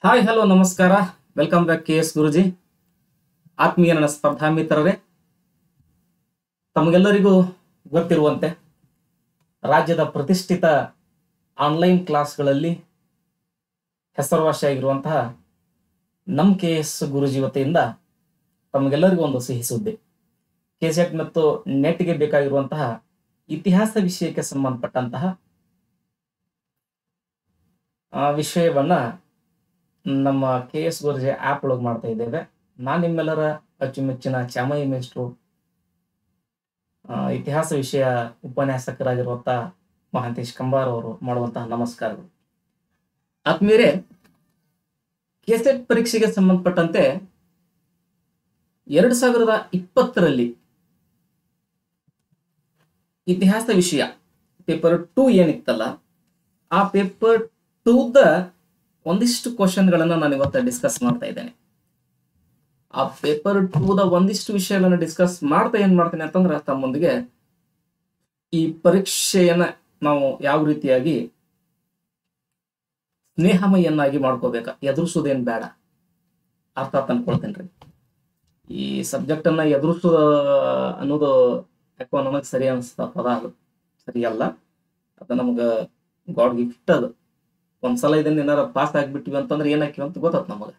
Hi hello ನಮಸ್ಕಾರ. Welcome back KS ಗುರುಜಿ. ಆತ್ಮೀಯ ನನ್ನ ಸ್ಪರ್ಧಾ ಮಿತ್ರರೇ, ತಮಗೆಲ್ಲರಿಗೂ ಗೊತ್ತಿರುವಂತೆ ರಾಜ್ಯದ ಪ್ರತಿಷ್ಠಿತ ಆನ್ಲೈನ್ ಕ್ಲಾಸ್ಗಳಲ್ಲಿ ಹೆಸರುವಾಸಿಯಾಗಿರುವಂತಹ ನಮ್ಮ KS ಗುರುಜಿ ವತಿಯಿಂದ ತಮಗೆಲ್ಲರಿಗೂ ಒಂದು ಸಿಹಿ ಸುದ್ದಿ. KSET ಮತ್ತು ನೆಟ್ಗೆ ಬೇಕಾಗಿರುವಂತಹ ಇತಿಹಾಸ ವಿಷಯಕ್ಕೆ ಸಂಬಂಧಪಟ್ಟಂತಹ ವಿಷಯವನ್ನ ನಮ್ಮ KS ಗುರುಜಿ ಆ್ಯಪ್ ಒಳಗೆ ಮಾಡ್ತಾ ಇದ್ದೇವೆ. ನಾನು ನಿಮ್ಮೆಲ್ಲರ ಅಚ್ಚುಮೆಚ್ಚಿನ ಚಾಮಯಿ ಮೇಷ್ಟ್ರು, ಇತಿಹಾಸ ವಿಷಯ ಉಪನ್ಯಾಸಕರಾಗಿರುವಂತಹ ಮಹಾಂತೇಶ್ ಕಂಬಾರ್ ಅವರು ಮಾಡುವಂತಹ ನಮಸ್ಕಾರಗಳು. ಆತ್ಮೀಯರೇ, KSET ಪರೀಕ್ಷೆಗೆ ಸಂಬಂಧಪಟ್ಟಂತೆ 2020ರಲ್ಲಿ ಇತಿಹಾಸ ವಿಷಯ ಪೇಪರ್ 2 ಏನಿತ್ತಲ್ಲ, ಆ ಪೇಪರ್ 2ದ ಒಂದಿಷ್ಟು ಕ್ವಶನ್ಗಳನ್ನ ನಾನು ಇವತ್ತು ಡಿಸ್ಕಸ್ ಮಾಡ್ತಾ ಇದ್ದೇನೆ. ಆ ಪೇಪರ್ 2ದ ಒಂದಿಷ್ಟು ವಿಷಯಗಳನ್ನ ಡಿಸ್ಕಸ್ ಏನ್ ಮಾಡ್ತೇನೆ ಅಂತಂದ್ರೆ, ತಮ್ಮೊಂದಿಗೆ ಈ ಪರೀಕ್ಷೆಯನ್ನ ನಾವು ಯಾವ ರೀತಿಯಾಗಿ ಸ್ನೇಹಮಯನ್ನಾಗಿ ಮಾಡ್ಕೋಬೇಕಾ, ಎದುರಿಸೋದೇನ್ ಬೇಡ, ಅರ್ಥ ತಂದ್ಕೊಳ್ತೇನ್ರಿ. ಈ ಸಬ್ಜೆಕ್ಟ್ ಅನ್ನ ಎದುರಿಸೋ ಅನ್ನೋದು ಯಾಕೋ ನಮಗ್ ಸರಿ ಅನಿಸ್ತ ಪದ, ಅದು ಸರಿಯಲ್ಲ. ಅದು ನಮ್ಗ ಗಾಡ್ ಗಿಫ್ಟ್. ಅದು ಒಂದ್ಸಲ ಇದನ್ನ ಏನಾರ ಪಾಸ್ ಆಗ್ಬಿಟ್ಟಿವಿ ಅಂತಂದ್ರೆ ಏನಾಕಿವಿ ಅಂತ ಗೊತ್ತಾತ್ ನಮಗ.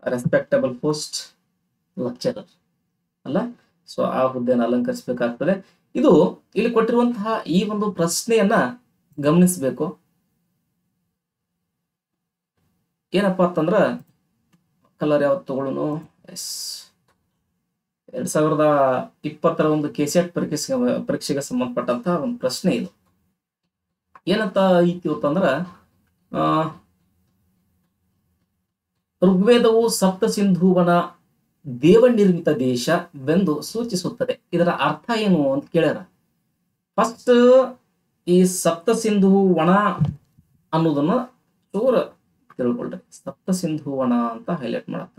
ರೆಸ್ಪೆಕ್ಟಬಲ್ ಪೋಸ್ಟ್ ಲೆಕ್ಚರರ್ ಅಲ್ಲ, ಸೊ ಆ ಹುದ್ದೆಯನ್ನು ಅಲಂಕರಿಸಬೇಕಾಗ್ತದೆ. ಇದು ಇಲ್ಲಿ ಕೊಟ್ಟಿರುವಂತಹ ಈ ಒಂದು ಪ್ರಶ್ನೆಯನ್ನ ಗಮನಿಸಬೇಕು. ಏನಪ್ಪಾ ಅಂತಂದ್ರ, ಕಲರ್ ಯಾವತ್ತು ತಗೊಳ್ಳೋನು? 2020ರ ಒಂದು KSET ಪರೀಕ್ಷೆಗೆ ಸಂಬಂಧಪಟ್ಟಂತಹ ಒಂದು ಪ್ರಶ್ನೆ ಇದು. ಏನಂತ ಐತಿ ಅಂತಂದ್ರ, ಋಗ್ವೇದವು ಸಪ್ತ ಸಿಂಧೂವನ ದೇವನಿರ್ಮಿತ ದೇಶವೆಂದು ಸೂಚಿಸುತ್ತದೆ. ಇದರ ಅರ್ಥ ಏನು ಅಂತ ಕೇಳ್ಯಾರ. ಫಸ್ಟ್ ಈ ಸಪ್ತ ಸಿಂಧು ವನ ಅನ್ನೋದನ್ನ ಚೂರ ತಿಳ್ಕೊಳ್ರಿ. ಸಪ್ತ ಸಿಂಧು ವನ ಅಂತ ಹೈಲೈಟ್ ಮಾಡತ್ತ.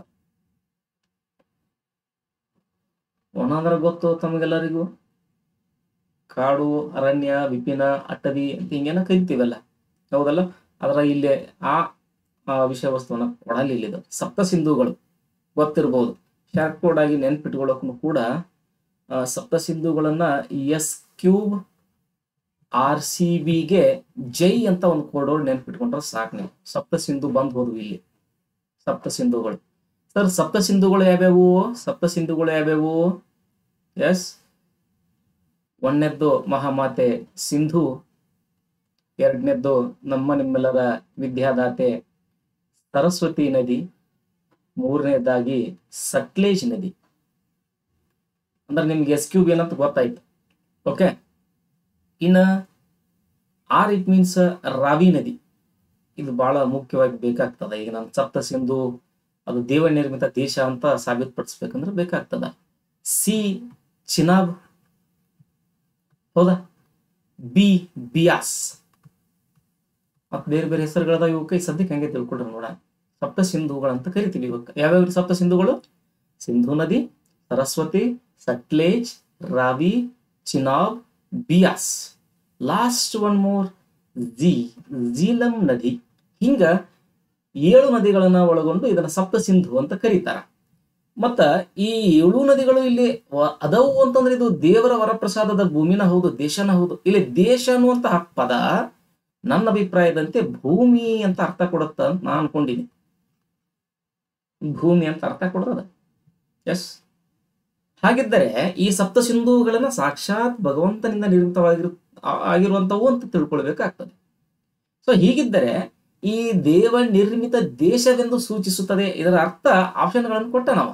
ವನ ಅಂದ್ರೆ ಗೊತ್ತು ತಮಗೆಲ್ಲರಿಗೂ, ಕಾಡು, ಅರಣ್ಯ, ವಿಪಿನ, ಅಟವಿ ಅಂತ ಹಿಂಗೇನ ಕರಿತೀವಲ್ಲ, ಹೌದಲ್ಲ? ಅದರ ಇಲ್ಲಿ ಆ ವಿಷಯ ವಸ್ತುವನ್ನ ಕೊಡಲಿಲ್ಲ. ಇದು ಸಪ್ತ ಸಿಂಧುಗಳು ಗೊತ್ತಿರಬಹುದು. ಶಾರ್ಟ್ ಕೋಡ್ ಆಗಿ ನೆನ್ಪಿಟ್ಕೊಳ್ಳೋಕು ಕೂಡ ಸಪ್ತ ಸಿಂಧುಗಳನ್ನ S3RCBಗೆ ಜೈ ಅಂತ ಒಂದು ಕೋಡ್ ನೆನ್ಪಿಟ್ಕೊಂಡ್ರೆ ಸಾಕು. ನೀವು ಸಪ್ತ ಸಿಂಧು ಬಂದ್ಬೋದು ಇಲ್ಲಿ. ಸಪ್ತ ಸಿಂಧುಗಳು ಸರ್, ಸಪ್ತ ಸಿಂಧುಗಳು ಯಾವ್ಯಾವು? ಎಸ್, ಒಂದನೇದ್ದು ಮಹಾಮಾತೆ ಸಿಂಧು, ಎರಡನೇದ್ದು ನಿಮ್ಮೆಲ್ಲರ ವಿದ್ಯಾದಾತೆ ಸರಸ್ವತಿ ನದಿ, ಮೂರನೇದಾಗಿ ಸಟ್ಲೇಜ್ ನದಿ. ಅಂದ್ರೆ ನಿಮ್ಗೆ S3 ಏನಂತ ಗೊತ್ತಾಯ್ತು. ಓಕೆ, ಇನ್ನ ಇಟ್ ಮೀನ್ಸ್ ರಾವಿ ನದಿ. ಇದು ಬಹಳ ಮುಖ್ಯವಾಗಿ ಬೇಕಾಗ್ತದ. ಈಗ ನಾನು ಸಪ್ತ ಸಿಂಧು ಅದು ದೇವ ನಿರ್ಮಿತ ದೇಶ ಅಂತ ಸಾಬೀತುಪಡಿಸ್ಬೇಕಂದ್ರೆ ಬೇಕಾಗ್ತದ. ಸಿ ಚಿನಾಬ್, ಹೌದಾ? ಬಿಯಾಸ್, ಮತ್ ಬೇರೆ ಬೇರೆ ಹೆಸರುಗಳದ. ಇವಕ್ಕೆ ಸದ್ಯಕ್ಕೆ ಹಂಗೆ ತಿಳ್ಕೊಳ್ರಿ ನೋಡ. ಸಪ್ತ ಸಿಂಧುಗಳಂತ ಕರಿತೀವಿ ಇವಕ್ಕೆ. ಯಾವ್ಯಾವ ಸಪ್ತ ಸಿಂಧುಗಳು? ಸಿಂಧು ನದಿ, Saraswati, Sutlej, Ravi, Chenab, Beas. Last one more, Jhelum ನದಿ. ಹಿಂಗ 7 ನದಿಗಳನ್ನ ಒಳಗೊಂಡು ಇದನ್ನ ಸಪ್ತ ಸಿಂಧು ಅಂತ ಕರೀತಾರ. ಮತ್ತ ಈ 7 ನದಿಗಳು ಇಲ್ಲಿ ಅದವು ಅಂತಂದ್ರೆ ಇದು ದೇವರ ವರಪ್ರಸಾದದ ಭೂಮಿನ ಹೌದು, ದೇಶನ ಹೌದು. ಇಲ್ಲಿ ದೇಶ ಅನ್ನುವಂತಹ ಪದ ನನ್ನ ಅಭಿಪ್ರಾಯದಂತೆ ಭೂಮಿ ಅಂತ ಅರ್ಥ ಕೊಡುತ್ತ ಅಂತ ನಾನು ಅನ್ಕೊಂಡಿನಿ. ಭೂಮಿ ಅಂತ ಅರ್ಥ ಕೊಡೋದ. ಎಸ್, ಹಾಗಿದ್ದರೆ ಈ ಸಪ್ತ ಸಿಂಧುಗಳನ್ನ ಸಾಕ್ಷಾತ್ ಭಗವಂತನಿಂದ ಆಗಿರುವಂತವು ಅಂತ ತಿಳ್ಕೊಳ್ಬೇಕಾಗ್ತದೆ. ಸೊ ಹೀಗಿದ್ದರೆ ಈ ದೇವ ನಿರ್ಮಿತ ದೇಶವೆಂದು ಸೂಚಿಸುತ್ತದೆ. ಇದರ ಅರ್ಥ ಆಪ್ಷನ್ಗಳನ್ನು ಕೊಟ್ಟ ನಾವು.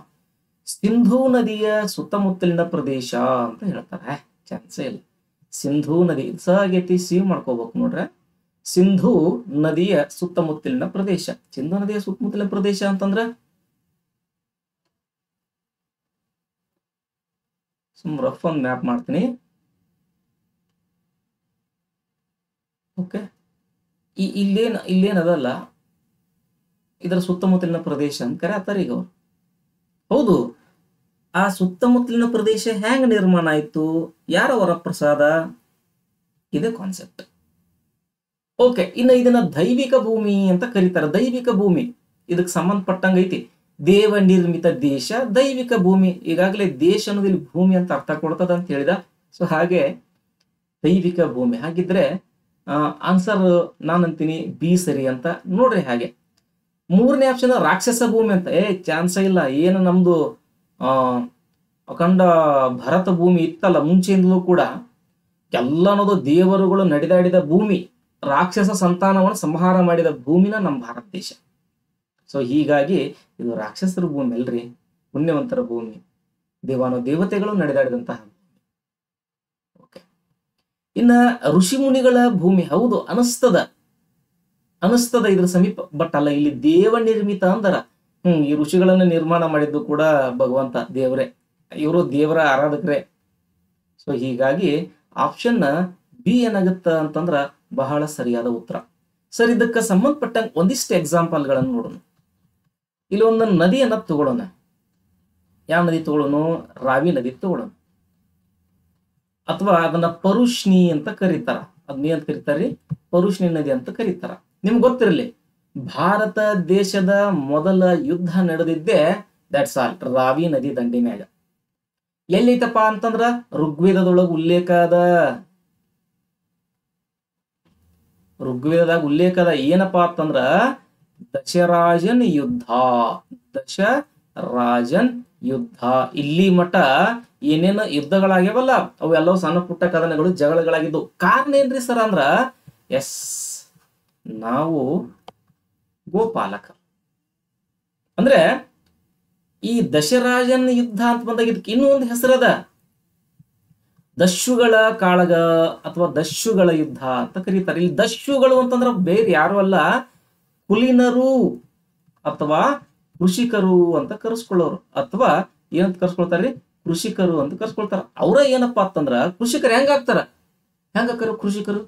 ಸಿಂಧೂ ನದಿಯ ಸುತ್ತಮುತ್ತಲಿನ ಪ್ರದೇಶ ಅಂತ ಹೇಳ್ತಾರೆ. ಚಾನ್ಸೇ ಇಲ್ಲ. ಸಿಂಧೂ ನದಿ ಸಾಗೇತಿ ಸೇವ್ ಮಾಡ್ಕೋಬೇಕು ನೋಡ್ರೆ. ಸಿಂಧೂ ನದಿಯ ಸುತ್ತಮುತ್ತಲಿನ ಪ್ರದೇಶ. ಸಿಂಧೂ ನದಿಯ ಸುತ್ತಮುತ್ತಲಿನ ಪ್ರದೇಶ ಅಂತಂದ್ರ ರಫ್ ಒಂದು ಮ್ಯಾಪ್ ಮಾಡ್ತೀನಿ. ಓಕೆ, ಇಲ್ಲೇನದಲ್ಲ, ಇದರ ಸುತ್ತಮುತ್ತಲಿನ ಪ್ರದೇಶ ಅಂತ ಕರೆಯತ್ತಾರೆ ಈಗ ಅವ್ರು. ಹೌದು, ಆ ಸುತ್ತಮುತ್ತಲಿನ ಪ್ರದೇಶ ಹೆಂಗ ನಿರ್ಮಾಣ ಆಯ್ತು? ಯಾರ ವರಪ್ರಸಾದ? ಇದೇ ಕಾನ್ಸೆಪ್ಟ್. ಓಕೆ, ಇನ್ನು ಇದನ್ನ ದೈವಿಕ ಭೂಮಿ ಅಂತ ಕರೀತಾರೆ. ದೈವಿಕ ಭೂಮಿ ಇದಕ್ಕೆ ಸಂಬಂಧಪಟ್ಟಂಗ ಐತಿ. ದೇವ ನಿರ್ಮಿತ ದೇಶ, ದೈವಿಕ ಭೂಮಿ. ಈಗಾಗಲೇ ದೇಶ ಅನ್ನೋದು ಇಲ್ಲಿ ಭೂಮಿ ಅಂತ ಅರ್ಥ ಕೊಡ್ತದ ಅಂತ ಹೇಳಿದ. ಸೊ ಹಾಗೆ ದೈವಿಕ ಭೂಮಿ. ಹಾಗಿದ್ರೆ ಆನ್ಸರ್ ನಾನಂತೀನಿ ಬಿ ಸರಿ ಅಂತ ನೋಡ್ರಿ. ಹಾಗೆ ಮೂರನೇ ಆಪ್ಷನ್ ರಾಕ್ಷಸ ಭೂಮಿ ಅಂತ. ಚಾನ್ಸ ಇಲ್ಲ. ಏನು ನಮ್ದು ಅಖಂಡ ಭರತ ಭೂಮಿ ಇತ್ತಲ್ಲ ಮುಂಚೆಯಿಂದಲೂ ಕೂಡ, ಎಲ್ಲ ಅನ್ನೋದು ದೇವರುಗಳು ನಡೆದಾಡಿದ ಭೂಮಿ, ರಾಕ್ಷಸ ಸಂತಾನವನ್ನು ಸಂಹಾರ ಮಾಡಿದ ಭೂಮಿನ ನಮ್ಮ ಭಾರತ ದೇಶ. ಸೊ ಹೀಗಾಗಿ ಇದು ರಾಕ್ಷಸರ ಭೂಮಿ ಅಲ್ರಿ, ಪುಣ್ಯವಂತರ ಭೂಮಿ, ದೇವತೆಗಳು ನಡೆದಾಡಿದಂತಹ. ಓಕೆ, ಇನ್ನ ಋಷಿ ಮುನಿಗಳ ಭೂಮಿ. ಹೌದು, ಅನಿಸ್ತದ ಇದ್ರ ಸಮೀಪ, ಬಟ್ ಅಲ್ಲ, ಇಲ್ಲಿ ದೇವ ನಿರ್ಮಿತ ಅಂದರ. ಈ ಋಷಿಗಳನ್ನ ನಿರ್ಮಾಣ ಮಾಡಿದ್ದು ಕೂಡ ಭಗವಂತ ದೇವರೇ, ಇವರು ದೇವರ ಆರಾಧಕರೇ. ಸೊ ಹೀಗಾಗಿ ಆಪ್ಷನ್ ಬಿ ಏನಾಗುತ್ತ ಅಂತಂದ್ರ ಬಹಳ ಸರಿಯಾದ ಉತ್ತರ. ಸರ್, ಇದಕ್ಕೆ ಸಂಬಂಧಪಟ್ಟಂಗೆ ಒಂದಿಷ್ಟು ಎಕ್ಸಾಂಪಲ್ಗಳನ್ನು ನೋಡೋಣ. ಇಲ್ಲಿ ಒಂದು ನದಿಯನ್ನ ತಗೊಳ್ಳೋಣ. ಯಾವ ನದಿ ತಗೊಳ್ಳೋಣ? ರಾವಿ ನದಿ ತಗೊಳ್ಳೋಣ. ಅಥವಾ ಅದನ್ನ ಪರುಷ್ಣಿ ಅಂತ ಕರೀತಾರ. ಅದನ್ನ ಅಂತ ಕರೀತಾರ್ರಿ? ಪರುಷ್ಣಿ ನದಿ ಅಂತ ಕರೀತಾರ. ನಿಮ್ಗೆ ಗೊತ್ತಿರಲಿ, ಭಾರತ ದೇಶದ ಮೊದಲ ಯುದ್ಧ ನಡೆದಿದ್ದೆ ದಟ್ಸ್ ಆಲ್ ರಾವಿ ನದಿ ದಂಡಿ ಮ್ಯಾಗ. ಎಲ್ಲೈತಪ್ಪ ಅಂತಂದ್ರ ಋಗ್ವೇದದೊಳಗ ಉಲ್ಲೇಖ ಅದ. ಋಗ್ವೇದದಾಗ ಉಲ್ಲೇಖ ಅದ. ಏನಪ್ಪಾ ಅಂತಂದ್ರ ದಶರಾಜನ್ ಯುದ್ಧ. ದಶರಾಜನ್ ಯುದ್ಧ. ಇಲ್ಲಿ ಮಠ ಏನೇನು ಯುದ್ಧಗಳಾಗ್ಯಾವಲ್ಲ ಅವೆಲ್ಲವೂ ಸಣ್ಣ ಪುಟ್ಟ ಕದನಗಳು, ಜಗಳಗಳಾಗಿದ್ದು. ಕಾರಣ ಏನ್ರಿ ಸರ್ ಅಂದ್ರ, ಎಸ್, ನಾವು ಗೋಪಾಲಕ. ಅಂದ್ರೆ ಈ ದಶರಾಜನ್ ಯುದ್ಧ ಅಂತ ಬಂದಾಗ ಇದಕ್ಕೆ ಇನ್ನೂ ಒಂದು ಹೆಸರದ, ದಸ್ಯುಗಳ ಕಾಳಗ ಅಥವಾ ದಸ್ಯುಗಳ ಯುದ್ಧ ಅಂತ ಕರೀತಾರೆ. ಇಲ್ಲಿ ದಸ್ಯುಗಳು ಅಂತಂದ್ರ ಬೇರೆ ಯಾರು ಅಲ್ಲ, ಕುಲೀನರು ಅಥವಾ ಕೃಷಿಕರು ಅಂತ ಕರೆಸ್ಕೊಳ್ಳೋರು. ಅಥವಾ ಏನಂತ ಕರ್ಸ್ಕೊಳ್ತಾರ್ರಿ? ಕೃಷಿಕರು ಅಂತ ಕರ್ಸ್ಕೊಳ್ತಾರ. ಅವ್ರ ಏನಪ್ಪಾ ಅಂತಂದ್ರ ಕೃಷಿಕರು ಹೆಂಗಾಗ್ತಾರ? ಹೆಂಗಾಕಾರ ಕೃಷಿಕರು?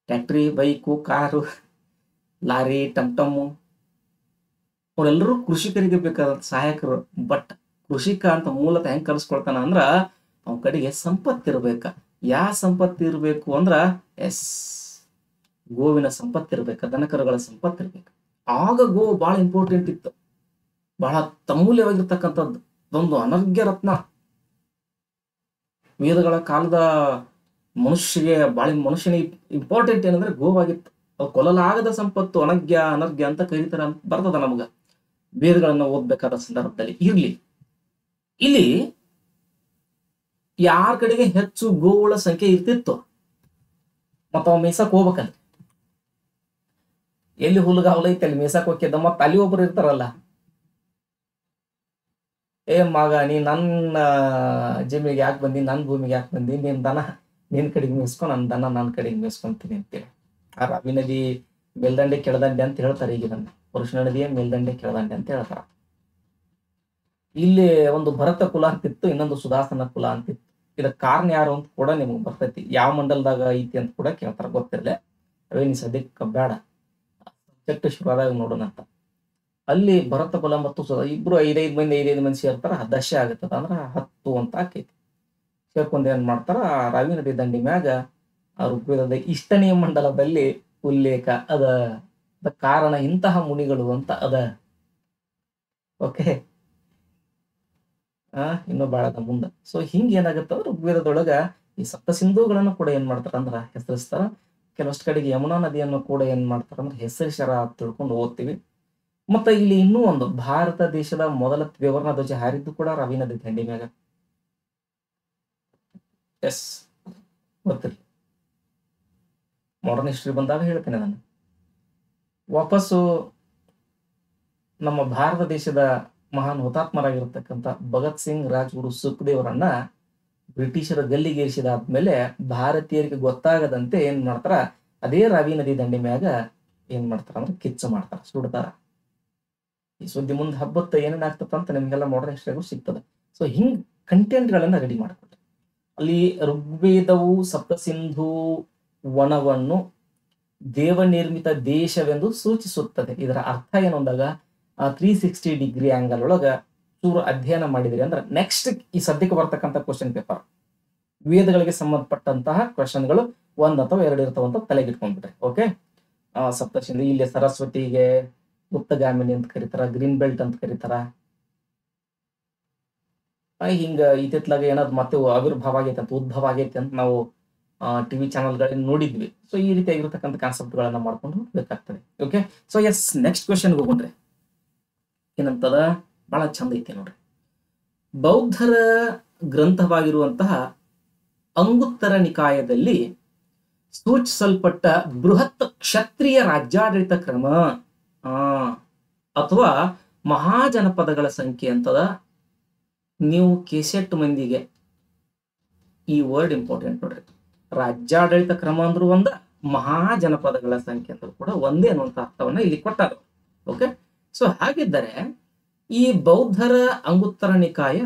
ಟ್ಯಾಕ್ಟ್ರಿ, ಬೈಕು, ಕಾರು, ಲಾರಿ, ಟಮ್ಟಮ್ಮು, ಅವರೆಲ್ಲರೂ ಕೃಷಿಕರಿಗೆ ಬೇಕಾದ ಸಹಾಯಕರು. ಬಟ್ ಕೃಷಿಕ ಅಂತ ಮೂಲತಃ ಹೆಂಗ್ ಕಲಿಸ್ಕೊಳ್ತಾನ ಅಂದ್ರ, ಅವನ ಕಡೆಗೆ ಸಂಪತ್ತಿರ್ಬೇಕ. ಯಾವ ಸಂಪತ್ತಿರ್ಬೇಕು ಅಂದ್ರ, ಎಸ್, ಗೋವಿನ ಸಂಪತ್ತಿರ್ಬೇಕ, ದನಕರುಗಳ ಸಂಪತ್ತಿರ್ಬೇಕು. ಆಗ ಗೋ ಬಹಳ ಇಂಪಾರ್ಟೆಂಟ್ ಇತ್ತು, ಬಹಳ ತಮೂಲ್ಯವಾಗಿರ್ತಕ್ಕಂಥದ್ದು, ಒಂದು ಅನರ್ಘ್ಯ ರತ್ನ. ವೇದಗಳ ಕಾಲದ ಮನುಷ್ಯನಿಗೆ ಇಂಪಾರ್ಟೆಂಟ್ ಏನಂದ್ರೆ ಗೋವಾಗಿತ್ತು. ಅದು ಕೊಲ್ಲಲಾಗದ ಸಂಪತ್ತು, ಅನರ್ಘ್ಯ ಅಂತ ಕರೀತಾರ ಅಂತ ಬರ್ತದ ನಮಗ ವೇದಗಳನ್ನ ಓದ್ಬೇಕಾದ ಸಂದರ್ಭದಲ್ಲಿ. ಇರ್ಲಿ, ಇಲ್ಲಿ ಯಾರ ಕಡೆಗೆ ಹೆಚ್ಚು ಗೋವುಗಳ ಸಂಖ್ಯೆ ಇರ್ತಿತ್ತು ಮತ್ತ ಅವ್ ಮೇಸಕ್ ಹೋಗ್ಬೇಕಲ್ಲ. ಎಲ್ಲಿ ಹುಲ್ಗಾವಲ ಐತೆ ಅಲ್ಲಿ ಮೇಸಕ್ ಹೋಗ್ಯದ. ಮತ್ತ ಅಲ್ಲಿ ಒಬ್ರು ಇರ್ತಾರಲ್ಲ, ಮಗ ನೀ ನನ್ನ ಜಮೀನಿಗೆ ಯಾಕೆ ಬಂದಿ, ನನ್ನ ಭೂಮಿಗೆ ಯಾಕೆ ಬಂದಿ, ನೀನ್ ದನ ನಿನ್ ಕಡೆಗೆ ಮೇಯಿಸ್ಕೊಂಡು ನನ್ನ ದನ ನನ್ನ ಕಡೆಗೆ ಮೇಯಿಸ್ಕೊಂತೀನಿ ಅಂತೇಳಿ. ಆ ರಾವಿ ನದಿ ಮೇಲ್ದಂಡೆ ಕೆಳದಂಡೆ ಅಂತ ಹೇಳ್ತಾರೆ. ಈಗ ನನ್ನ ಪುರುಷ ನದಿಯ ಮೇಲ್ದಂಡೆ ಕೆಳದಂಡೆ ಅಂತ ಹೇಳ್ತಾರ. ಇಲ್ಲಿ ಒಂದು ಭರತ ಕುಲ ಅಂತಿತ್ತು, ಇನ್ನೊಂದು ಸುದಾಸನ ಕುಲ ಅಂತಿತ್ತು. ಇದಕ್ಕೆ ಕಾರಣ ಯಾರು ಅಂತ ಕೂಡ ನಿಮ್ಗೆ ಬರ್ತೈತಿ. ಯಾವ ಮಂಡಲದಾಗ ಐತಿ ಅಂತ ಕೂಡ ಕೇಳ್ತಾರ. ಗೊತ್ತಿರಲೆ, ಅವೇನಿ ಸದ್ಯಕ್ಕೆ ಬೇಡ, ಸಬ್ಜೆಕ್ಟ್ ಶುರುವಾದಾಗ ನೋಡೋಣ ಅಂತ. ಅಲ್ಲಿ ಭರತ ಕುಲ ಮತ್ತು ಇಬ್ರು ಐದೈದು ಮಂದಿ ಸೇರ್ತಾರ. ದಶ ಆಗತ್ತದ ಅಂದ್ರ 10 ಅಂತ ಆಕೈತಿ. ಸೇರ್ಕೊಂಡ್ ಏನ್ ಮಾಡ್ತಾರ, ರಾವಿ ನದಿ ದಂಡಿ ಮ್ಯಾಗ ಆ ಋಗ್ವೇದದ ಇಷ್ಟನೇ ಮಂಡಲದಲ್ಲಿ ಉಲ್ಲೇಖ ಅದ. ಕಾರಣ ಇಂತಹ ಮುನಿಗಳು ಅಂತ ಅದ. ಓಕೆ, ಇನ್ನೂ ಬಾಳದ ಮುಂದ. ಸೊ ಹಿಂಗ ಏನಾಗತ್ತ ಋಗ್ವೇದದೊಳಗ ಈ ಸಪ್ತ ಸಿಂಧುಗಳನ್ನು ಕೂಡ ಏನ್ ಮಾಡ್ತಾರ ಅಂದ್ರ ಹೆಸರಿಸ್ತಾರ. ಕೆಲವಷ್ಟು ಕಡೆಗೆ ಯಮುನಾ ನದಿಯನ್ನು ಕೂಡ ಏನ್ ಮಾಡ್ತಾರ ಅಂದ್ರೆ ಹೆಸರಿಸರ ತಿಳ್ಕೊಂಡು ಓದ್ತೀವಿ. ಮತ್ತೆ ಇಲ್ಲಿ ಇನ್ನೂ ಒಂದು, ಭಾರತ ದೇಶದ ಮೊದಲ ತ್ರಿವರ್ಣ ಧ್ವಜ ಹಾರಿದ್ದು ಕೂಡ ರಾವಿ ನದಿ ದಂಡಿ ಮ್ಯಾಗ. ಎಸ್, ಗೊತ್ತಿರ್ಲಿ, ಮಾಡರ್ನ್ ಹಿಸ್ಟ್ರಿ ಬಂದಾಗ ಹೇಳ್ತೇನೆ ನಾನು. ವಾಪಸ್ಸು ನಮ್ಮ ಭಾರತ ದೇಶದ ಮಹಾನ್ ಹುತಾತ್ಮರಾಗಿರ್ತಕ್ಕಂಥ ಭಗತ್ ಸಿಂಗ್, ರಾಜ್ಗುರು, ಸುಖದೇವರನ್ನ ಬ್ರಿಟಿಷರ ಗಲ್ಲಿಗೇರಿಸಿದಾದ್ಮೇಲೆ ಭಾರತೀಯರಿಗೆ ಗೊತ್ತಾಗದಂತೆ ಏನ್ ಮಾಡ್ತಾರ, ಅದೇ ರಾವಿ ನದಿ ದಂಡಿ ಮ್ಯಾಗ ಏನ್ ಮಾಡ್ತಾರ ಅಂದ್ರೆ ಕಿಚ್ಚು ಮಾಡ್ತಾರ, ಸುಡ್ತಾರ. ಈ ಸುದ್ದಿ ಮುಂದೆ ಹಬ್ಬತ್ತ ಏನೇನಾಗ್ತದ ಅಂತ ನಿಮ್ಗೆಲ್ಲ ಮಾಡರ್ನ್ ಹಿಸ್ಟ್ರಿಗೂ ಸಿಗ್ತದೆ. ಸೊ ಹಿಂಗ್ ಕಂಟೆಂಟ್ ಗಳನ್ನ ರೆಡಿ ಮಾಡ್ಕೊಳ್ರಿ. ಅಲ್ಲಿ ಋಗ್ವೇದವು ಸಪ್ತಸಿಂಧು ವನವನ್ನು ದೇವನಿರ್ಮಿತ ದೇಶವೆಂದು ಸೂಚಿಸುತ್ತದೆ. ಇದರ ಅರ್ಥ ಏನು ಅಂದಾಗ 360 ಡಿಗ್ರಿ ಆಂಗಲ್ ಒಳಗ ಚೂರು ಅಧ್ಯಯನ ಮಾಡಿದ್ರಿ ಅಂದ್ರೆ ನೆಕ್ಸ್ಟ್ ಈ ಸದ್ಯಕ್ಕೆ ಬರ್ತಕ್ಕಂಥ ಕ್ವಶನ್ ಪೇಪರ್ ವೇದಗಳಿಗೆ ಸಂಬಂಧಪಟ್ಟಂತಹ ಕ್ವಶನ್ಗಳು ಒಂದ್ ಅಥವಾ ಎರಡು ಇರ್ತಾವಂತ ತಲೆಗೆ ಇಟ್ಕೊಂಡ್ಬಿಟ್ರೆ. ಓಕೆ, ಸಪ್ತಸಿಂಧು ಇಲ್ಲಿ ಸರಸ್ವತಿಗೆ ಗುಪ್ತಗಾಮಿನಿ ಅಂತ ಕರೀತಾರ, ಗ್ರೀನ್ ಬೆಲ್ಟ್ ಅಂತ ಕರೀತಾರ. ಹಿಂಗ ಇತ್ತಿತ್ಲಾಗ ಏನಾದ್ರು ಮತ್ತೆ ಆವಿರ್ಭಾವ ಆಗೈತೆ ಅಂತ, ಉದ್ಭವ ಆಗೈತೆ ಅಂತ ನಾವು ಟಿವಿ ಚಾನಲ್ಗಳಲ್ಲಿ ನೋಡಿದ್ವಿ. ಸೊ ಈ ರೀತಿಯಾಗಿರ್ತಕ್ಕಂಥ ಕಾನ್ಸೆಪ್ಟ್ಗಳನ್ನ ಮಾಡ್ಕೊಂಡು ಹೋಗ್ಬೇಕಾಗ್ತದೆ. Okay, so yes, next question ಹೋಗ್ರಿ. ಏನಂತದ, ಬಹಳ ಚಂದ ಐತಿ ನೋಡ್ರಿ. ಬೌದ್ಧರ ಗ್ರಂಥವಾಗಿರುವಂತಹ ಅಂಗುತ್ತರ ನಿಕಾಯದಲ್ಲಿ ಸೂಚಿಸಲ್ಪಟ್ಟ ಬೃಹತ್ ಕ್ಷತ್ರಿಯ ರಾಜ್ಯಾಡಳಿತ ಕ್ರಮ ಅಥವಾ ಮಹಾಜನಪದಗಳ ಸಂಖ್ಯೆ ಅಂತದ. ನೀವು ಕೆಸೆಟ್ ಮಂದಿಗೆ ಈ ವರ್ಡ್ ಇಂಪಾರ್ಟೆಂಟ್ ನೋಡ್ರಿ. ರಾಜ್ಯಾಡಳಿತ ಕ್ರಮ ಅಂದ್ರೂ ಒಂದ, ಮಹಾಜನಪದಗಳ ಸಂಖ್ಯೆ ಅಂದ್ರೂ ಕೂಡ ಒಂದೇ ಅನ್ನುವಂಥ ಅರ್ಥವನ್ನ ಇಲ್ಲಿ ಕೊಟ್ಟಾರ. ಓಕೆ, ಸೊ ಹಾಗಿದ್ದರೆ ಈ ಬೌದ್ಧರ ಅಂಗುತ್ತರ ನಿಕಾಯ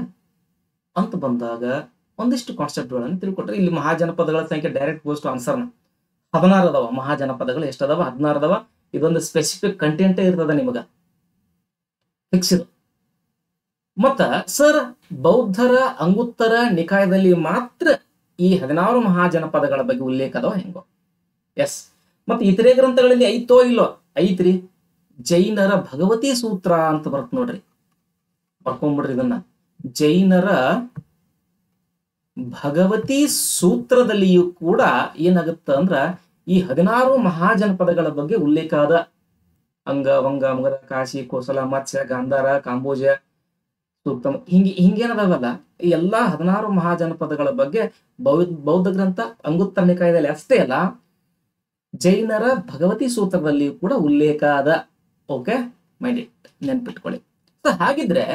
ಅಂತ ಬಂದಾಗ ಒಂದಿಷ್ಟು ಕಾನ್ಸೆಪ್ಟ್ಗಳನ್ನು ತಿಳ್ಕೊಟ್ರೆ, ಇಲ್ಲಿ ಮಹಾಜನಪದಗಳ ಸಂಖ್ಯೆ ಡೈರೆಕ್ಟ್ ಗೋಸ್ ಟು ಆನ್ಸರ್ನ 16 ಅದಾವ. ಮಹಾಜನಪದಗಳು ಎಷ್ಟದಾವ? 16 ಅದಾವ. ಇದೊಂದು ಸ್ಪೆಸಿಫಿಕ್ ಕಂಟೆಂಟೇ ಇರ್ತದ ನಿಮಗ ಫಿಕ್ಸ್ ಇದು. ಮತ್ತ ಸರ್, ಬೌದ್ಧರ ಅಂಗುತ್ತರ ನಿಕಾಯದಲ್ಲಿ ಮಾತ್ರ ಈ 16 ಮಹಾಜನಪದಗಳ ಬಗ್ಗೆ ಉಲ್ಲೇಖ ಅದಾವ ಹೆಂಗೋ? ಎಸ್. ಮತ್ತೆ ಇತರೆ ಗ್ರಂಥಗಳಲ್ಲಿ ಐತೋ ಇಲ್ಲೋ? ಐತ್ರಿ. ಜೈನರ ಭಗವತಿ ಸೂತ್ರ ಅಂತ ಬರುತ್ತೆ ನೋಡ್ರಿ, ಬರ್ಕೊಂಡ್ಬಿಡ್ರಿ ಇದನ್ನ. ಜೈನರ ಭಗವತಿ ಸೂತ್ರದಲ್ಲಿಯೂ ಕೂಡ ಏನಾಗುತ್ತ ಅಂದ್ರ ಈ 16 ಮಹಾಜನಪದಗಳ ಬಗ್ಗೆ ಉಲ್ಲೇಖ ಅದ. ಅಂಗ, ವಂಗ, ಮಗಧ, ಕಾಶಿ, ಕೋಸಲ, ಮತ್ಸ್ಯ, ಗಾಂಧಾರ, ಕಾಂಬೋಜ, ಸೂಕ್ತ, ಹಿಂಗೇನದಾವಲ್ಲ, ಈ ಎಲ್ಲಾ 16 ಮಹಾಜನಪದಗಳ ಬಗ್ಗೆ ಬೌದ್ಧ ಗ್ರಂಥ ಅಂಗುತ್ತರ ನಿಕಾಯದಲ್ಲಿ ಅಷ್ಟೇ ಅಲ್ಲ, ಜೈನರ ಭಗವತಿ ಸೂತ್ರದಲ್ಲಿ ಕೂಡ ಉಲ್ಲೇಖ ಅದ. ಓಕೆ, ಮೈಂಡ್ ಇಟ್, ನೆನ್ಪಿಟ್ಕೊಳ್ಳಿ. ಸೊ ಹಾಗಿದ್ರೆ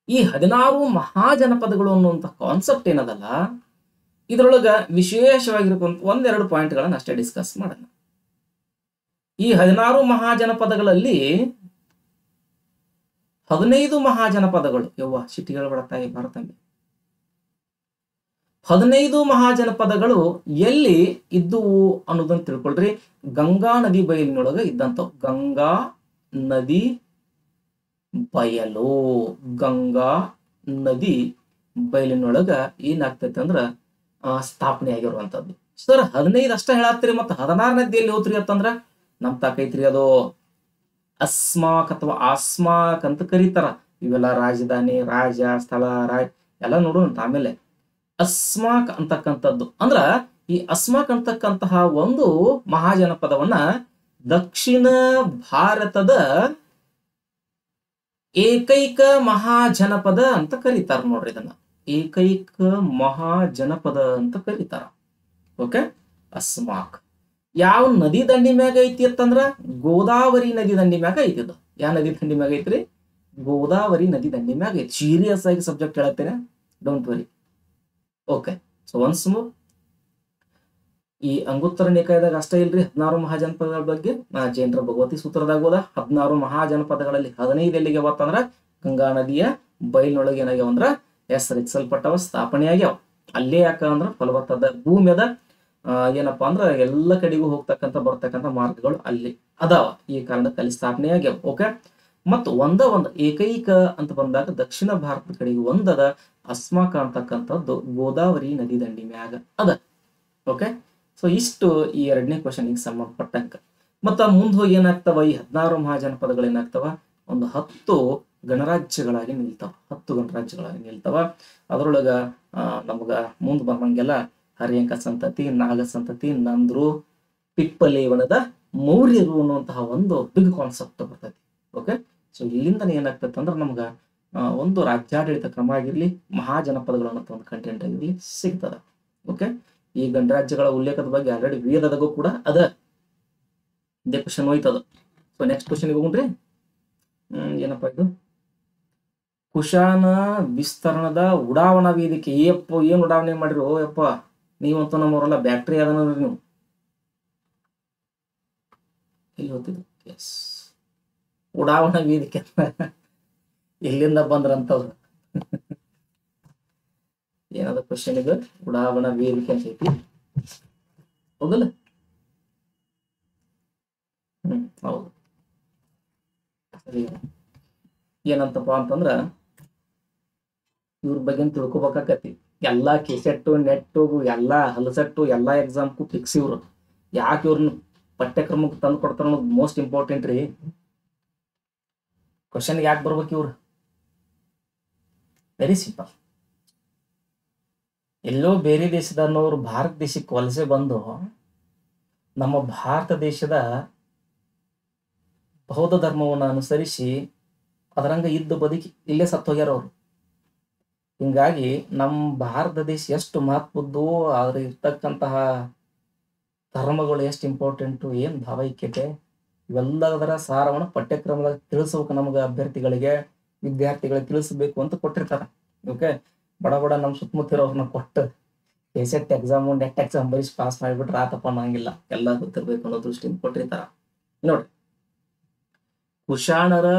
ಈ 16 ಮಹಾಜನಪದಗಳು ಅನ್ನುವಂಥ ಕಾನ್ಸೆಪ್ಟ್ ಏನದಲ್ಲ, ಇದರೊಳಗ ವಿಶೇಷವಾಗಿರುವಂತ ಒಂದೆರಡು ಪಾಯಿಂಟ್ಗಳನ್ನ ಅಷ್ಟೇ ಡಿಸ್ಕಸ್ ಮಾಡೋಣ. ಈ 16 ಮಹಾಜನಪದಗಳಲ್ಲಿ 15 ಮಹಾಜನಪದಗಳು, ಯವ್ವ ಸಿಟಿಗಳು ಬಡತಾಯಿ ಭಾರತಂಬಿ, 15 ಮಹಾಜನಪದಗಳು ಎಲ್ಲಿ ಇದ್ದುವು ಅನ್ನೋದನ್ನ ತಿಳ್ಕೊಳ್ರಿ. ಗಂಗಾ ನದಿ ಬಯಲಿನೊಳಗ ಇದ್ದಂಥವು. ಗಂಗಾ ನದಿ ಬಯಲು, ಗಂಗಾ ನದಿ ಬಯಲಿನೊಳಗ ಏನಾಗ್ತೈತೆ ಅಂದ್ರ ಸ್ಥಾಪನೆ ಆಗಿರುವಂತದ್ದು. ಸರ್ 15 ಅಷ್ಟ ಹೇಳತ್ತೀರಿ, ಮತ್ತ 16 ನದಿಯಲ್ಲಿ ಹೋತ್ರಿ ಅಂತಂದ್ರ ನಮ್ ತಾಕೈತ್ರಿ ಅದು ಅಸ್ಮಾಕ್ ಅಥವಾ ಆಸ್ಮಾಕ್ ಅಂತ ಕರೀತಾರ. ಇವೆಲ್ಲ ರಾಜಧಾನಿ, ರಾಜ, ಸ್ಥಳ, ಎಲ್ಲ ನೋಡೋಣ ಆಮೇಲೆ. ಅಸ್ಮಾಕ್ ಅಂತಕ್ಕಂಥದ್ದು ಅಂದ್ರ, ಈ ಅಸ್ಮಾಕ್ ಅಂತಕ್ಕಂತಹ ಒಂದು ಮಹಾಜನಪದವನ್ನ ದಕ್ಷಿಣ ಭಾರತದ ಏಕೈಕ ಮಹಾಜನಪದ ಅಂತ ಕರೀತಾರ ನೋಡ್ರಿ. ಇದನ್ನ ಏಕೈಕ ಮಹಾಜನಪದ ಅಂತ ಕರೀತಾರ. ಓಕೆ, ಅಸ್ಮಾಕ್ ಯಾವ ನದಿ ದಂಡಿ ಮ್ಯಾಗ ಐತಿ ಅಂತಂದ್ರ ಗೋದಾವರಿ ನದಿ ದಂಡಿ ಮ್ಯಾಗ ಐತಿ. ಇದು ಯಾವ ನದಿ ದಂಡಿ ಮ್ಯಾಗ ಐತ್ರಿ? ಗೋದಾವರಿ ನದಿ ದಂಡಿ ಮ್ಯಾಗ ಐತಿ. ಸೀರಿಯಸ್ ಆಗಿ ಸಬ್ಜೆಕ್ಟ್ ಹೇಳತ್ತೇನೆ, don't worry. Okay, so once more, ಈ ಅಂಗುತ್ತರ ನಿಕಾಯದಾಗ ಅಷ್ಟೇ ಇಲ್ರಿ 16 ಮಹಾಜನಪದಗಳ ಬಗ್ಗೆ ಜೈನರ ಭಗವತಿ ಸೂತ್ರದಾಗೋದ. 16 ಮಹಾಜನಪದಗಳಲ್ಲಿ 15 ಎಲ್ಲಿಗೆ ಅವತ್ತಂದ್ರ ಗಂಗಾ ನದಿಯ ಬಯಲಿನೊಳಗೆ ಏನಾಗ್ಯಾವ ಅಂದ್ರ ಹೆಸರಿಸಲ್ಪಟ್ಟವ, ಸ್ಥಾಪನೆ ಆಗ್ಯಾವ. ಅಲ್ಲೇ ಯಾಕಂದ್ರ ಫಲವತ್ತಾದ ಭೂಮಿ ಅದ. ಏನಪ್ಪಾ ಅಂದ್ರ ಎಲ್ಲ ಕಡೆಗೂ ಹೋಗ್ತಕ್ಕಂಥ ಬರ್ತಕ್ಕಂಥ ಮಾರ್ಗಗಳು ಅಲ್ಲಿ ಅದಾವ. ಈ ಕಾರಣಕ್ಕೆ ಅಲ್ಲಿ ಸ್ಥಾಪನೆ ಆಗ್ಯಾವ. ಓಕೆ, ಮತ್ತು ಒಂದ ಏಕೈಕ ಅಂತ ಬಂದಾಗ ದಕ್ಷಿಣ ಭಾರತದ ಕಡೆಗೆ ಒಂದದ ಅಸ್ಮಾಕ ಅಂತಕ್ಕಂಥದ್ದು ಗೋದಾವರಿ ನದಿ ದಂಡಿ ಮ್ಯಾಗ ಅದ. ಓಕೆ, ಸೊ ಇಷ್ಟು ಈ 2ನೇ ಕ್ವಶನ್ಗೆ ಸಂಬಂಧಪಟ್ಟಂಕ. ಮತ್ತ ಮುಂದೆ ಹೋಗಿ ಏನಾಗ್ತಾವ, ಈ 16 ಮಹಾಜನಪದಗಳು ಏನಾಗ್ತಾವ, ಒಂದು 10 ಗಣರಾಜ್ಯಗಳಾಗಿ ನಿಲ್ತಾವ. 10 ಗಣರಾಜ್ಯಗಳಾಗಿ ನಿಲ್ತಾವ. ಅದರೊಳಗ ನಮಗ ಮುಂದೆ ಬಂದಂಗೆಲ್ಲ ಹರಿಯಂಕ ಸಂತತಿ, ನಾಗ ಸಂತತಿ, ನಂದ್ರು, ಪಿಪ್ಪಲೇವನದ ಮೌರ್ಯರು ಅನ್ನುವಂತಹ ಒಂದು ಬಿಗ್ ಕಾನ್ಸೆಪ್ಟ್ ಬರ್ತೈತಿ. ಓಕೆ, ಸೊ ಇಲ್ಲಿಂದ ಏನಾಗ್ತೈತೆ ಅಂದ್ರೆ ನಮ್ಗ ಒಂದು ರಾಜ್ಯಾಡಳಿತ ಕ್ರಮ ಆಗಿರ್ಲಿ, ಮಹಾಜನಪದಗಳು ಅನ್ನೋ ಒಂದು ಕಂಟೆಂಟ್ ಆಗಿರ್ಲಿ ಸಿಗ್ತದ. ಓಕೆ, ಈ ಗಣರಾಜ್ಯಗಳ ಉಲ್ಲೇಖದ ಬಗ್ಗೆ ಆಲ್ರೆಡಿ ವೇದದಾಗೂ ಕೂಡ ಅದ. ಇದೇ ಕ್ವಶನ್ ಹೋಯ್ತದ. ಸೊ ನೆಕ್ಸ್ಟ್ ಕ್ವಶನ್ಗೆ ಹೋಗ್ರಿ. ಏನಪ್ಪಾ ಇದು? ಕುಶಾನ ವಿಸ್ತರಣದ ಉಡಾವಣಾ ವೇದಿಕೆ. ಏಪ್ಪ ಏನ್ ಉಡಾವಣೆ ಮಾಡಿರೋ ಯಪ್ಪ, ನೀವಂತೂ ನಮ್ಮವರೆಲ್ಲ ಬ್ಯಾಕ್ಟ್ರಿ ಅದನ್ನ ನೀವು ಎಲ್ಲಿ ಹೋಗ್ತಿದ್ರು? ಎಸ್, ಉಡಾವಣಾ ವೇದಿಕೆ ಎಲ್ಲಿಂದ ಬಂದ್ರಂತವ್ರು? ಏನದ ಕ್ವಶನ್ ಇದು? ಉಡಾವಣಾ ವೇದಿಕೆ ಅಂತ ಐತಿ, ಹೌದಲ್ಲ? ಹೌದು, ಸರಿ. ಏನಂತಪ್ಪ ಅಂತಂದ್ರ ಇವ್ರ ಬಗ್ಗೆ ತಿಳ್ಕೊಬೇಕಾಕತಿ. ಎಲ್ಲಾ ಕೆಸೆಟ್ಟು ನೆಟ್ಟು ಎಲ್ಲಾ ಹಲಸಟ್ಟು ಎಲ್ಲಾ ಎಕ್ಸಾಮ್ಗೂ ಫಿಕ್ಸ್ ಇವ್ರು. ಯಾಕೆ ಇವ್ರನ್ನ ಪಠ್ಯಕ್ರಮಕ್ಕೆ ತಂದು ಕೊಡ್ತಾರ ಅನ್ನೋದು ಮೋಸ್ಟ್ ಇಂಪಾರ್ಟೆಂಟ್ ರೀ. ಕ್ವಶನ್ ಯಾಕೆ ಬರ್ಬೇಕು ಇವ್ರು? Very simple. ಎಲ್ಲೋ ಬೇರೆ ದೇಶದನ್ನೋರು ಭಾರತ ದೇಶಕ್ಕೆ ವಲಸೆ ಬಂದು ನಮ್ಮ ಭಾರತ ದೇಶದ ಬೌದ್ಧ ಧರ್ಮವನ್ನು ಅನುಸರಿಸಿ ಅದರಂಗ ಇದ್ದು ಬದುಕಿ ಇಲ್ಲೇ ಸತ್ತು ಹೋಗ್ಯಾರ ಅವರು. ಹಿಂಗಾಗಿ ನಮ್ಮ ಭಾರತ ದೇಶ ಎಷ್ಟು ಮಹತ್ವದ್ದು, ಆದ್ರೆ ಇರ್ತಕ್ಕಂತಹ ಧರ್ಮಗಳು ಎಷ್ಟು ಇಂಪಾರ್ಟೆಂಟು, ಏನ್ ಭಾವೈಕ್ಯತೆ, ಇವೆಲ್ಲದರ ಸಾರವನ್ನು ಪಠ್ಯಕ್ರಮದಾಗ ತಿಳಿಸ್ಬೇಕು. ನಮಗೆ ಅಭ್ಯರ್ಥಿಗಳಿಗೆ ವಿದ್ಯಾರ್ಥಿಗಳಿಗೆ ತಿಳಿಸ್ಬೇಕು ಅಂತ ಕೊಟ್ಟಿರ್ತಾರ. ಓಕೆ, ಬಡ ಬಡ ನಮ್ಮ ಸುತ್ತಮುತ್ತಿರೋರ್ನ ಕೊಟ್ಟು ಕೆಸೆಟ್ ಎಕ್ಸಾಮು ನೆಟ್ ಎಕ್ಸಾಮ್ ಬರೀ ಪಾಸ್ ಮಾಡಿಬಿಟ್ರೆ ಆತಪ್ಪ ಅನ್ನಂಗಿಲ್ಲ, ಎಲ್ಲ ಗೊತ್ತಿರ್ಬೇಕು ಅನ್ನೋ ದೃಷ್ಟಿಯಿಂದ ಕೊಟ್ಟಿರ್ತಾರ. ನೋಡ್ರಿ, ಕುಶಾಣರ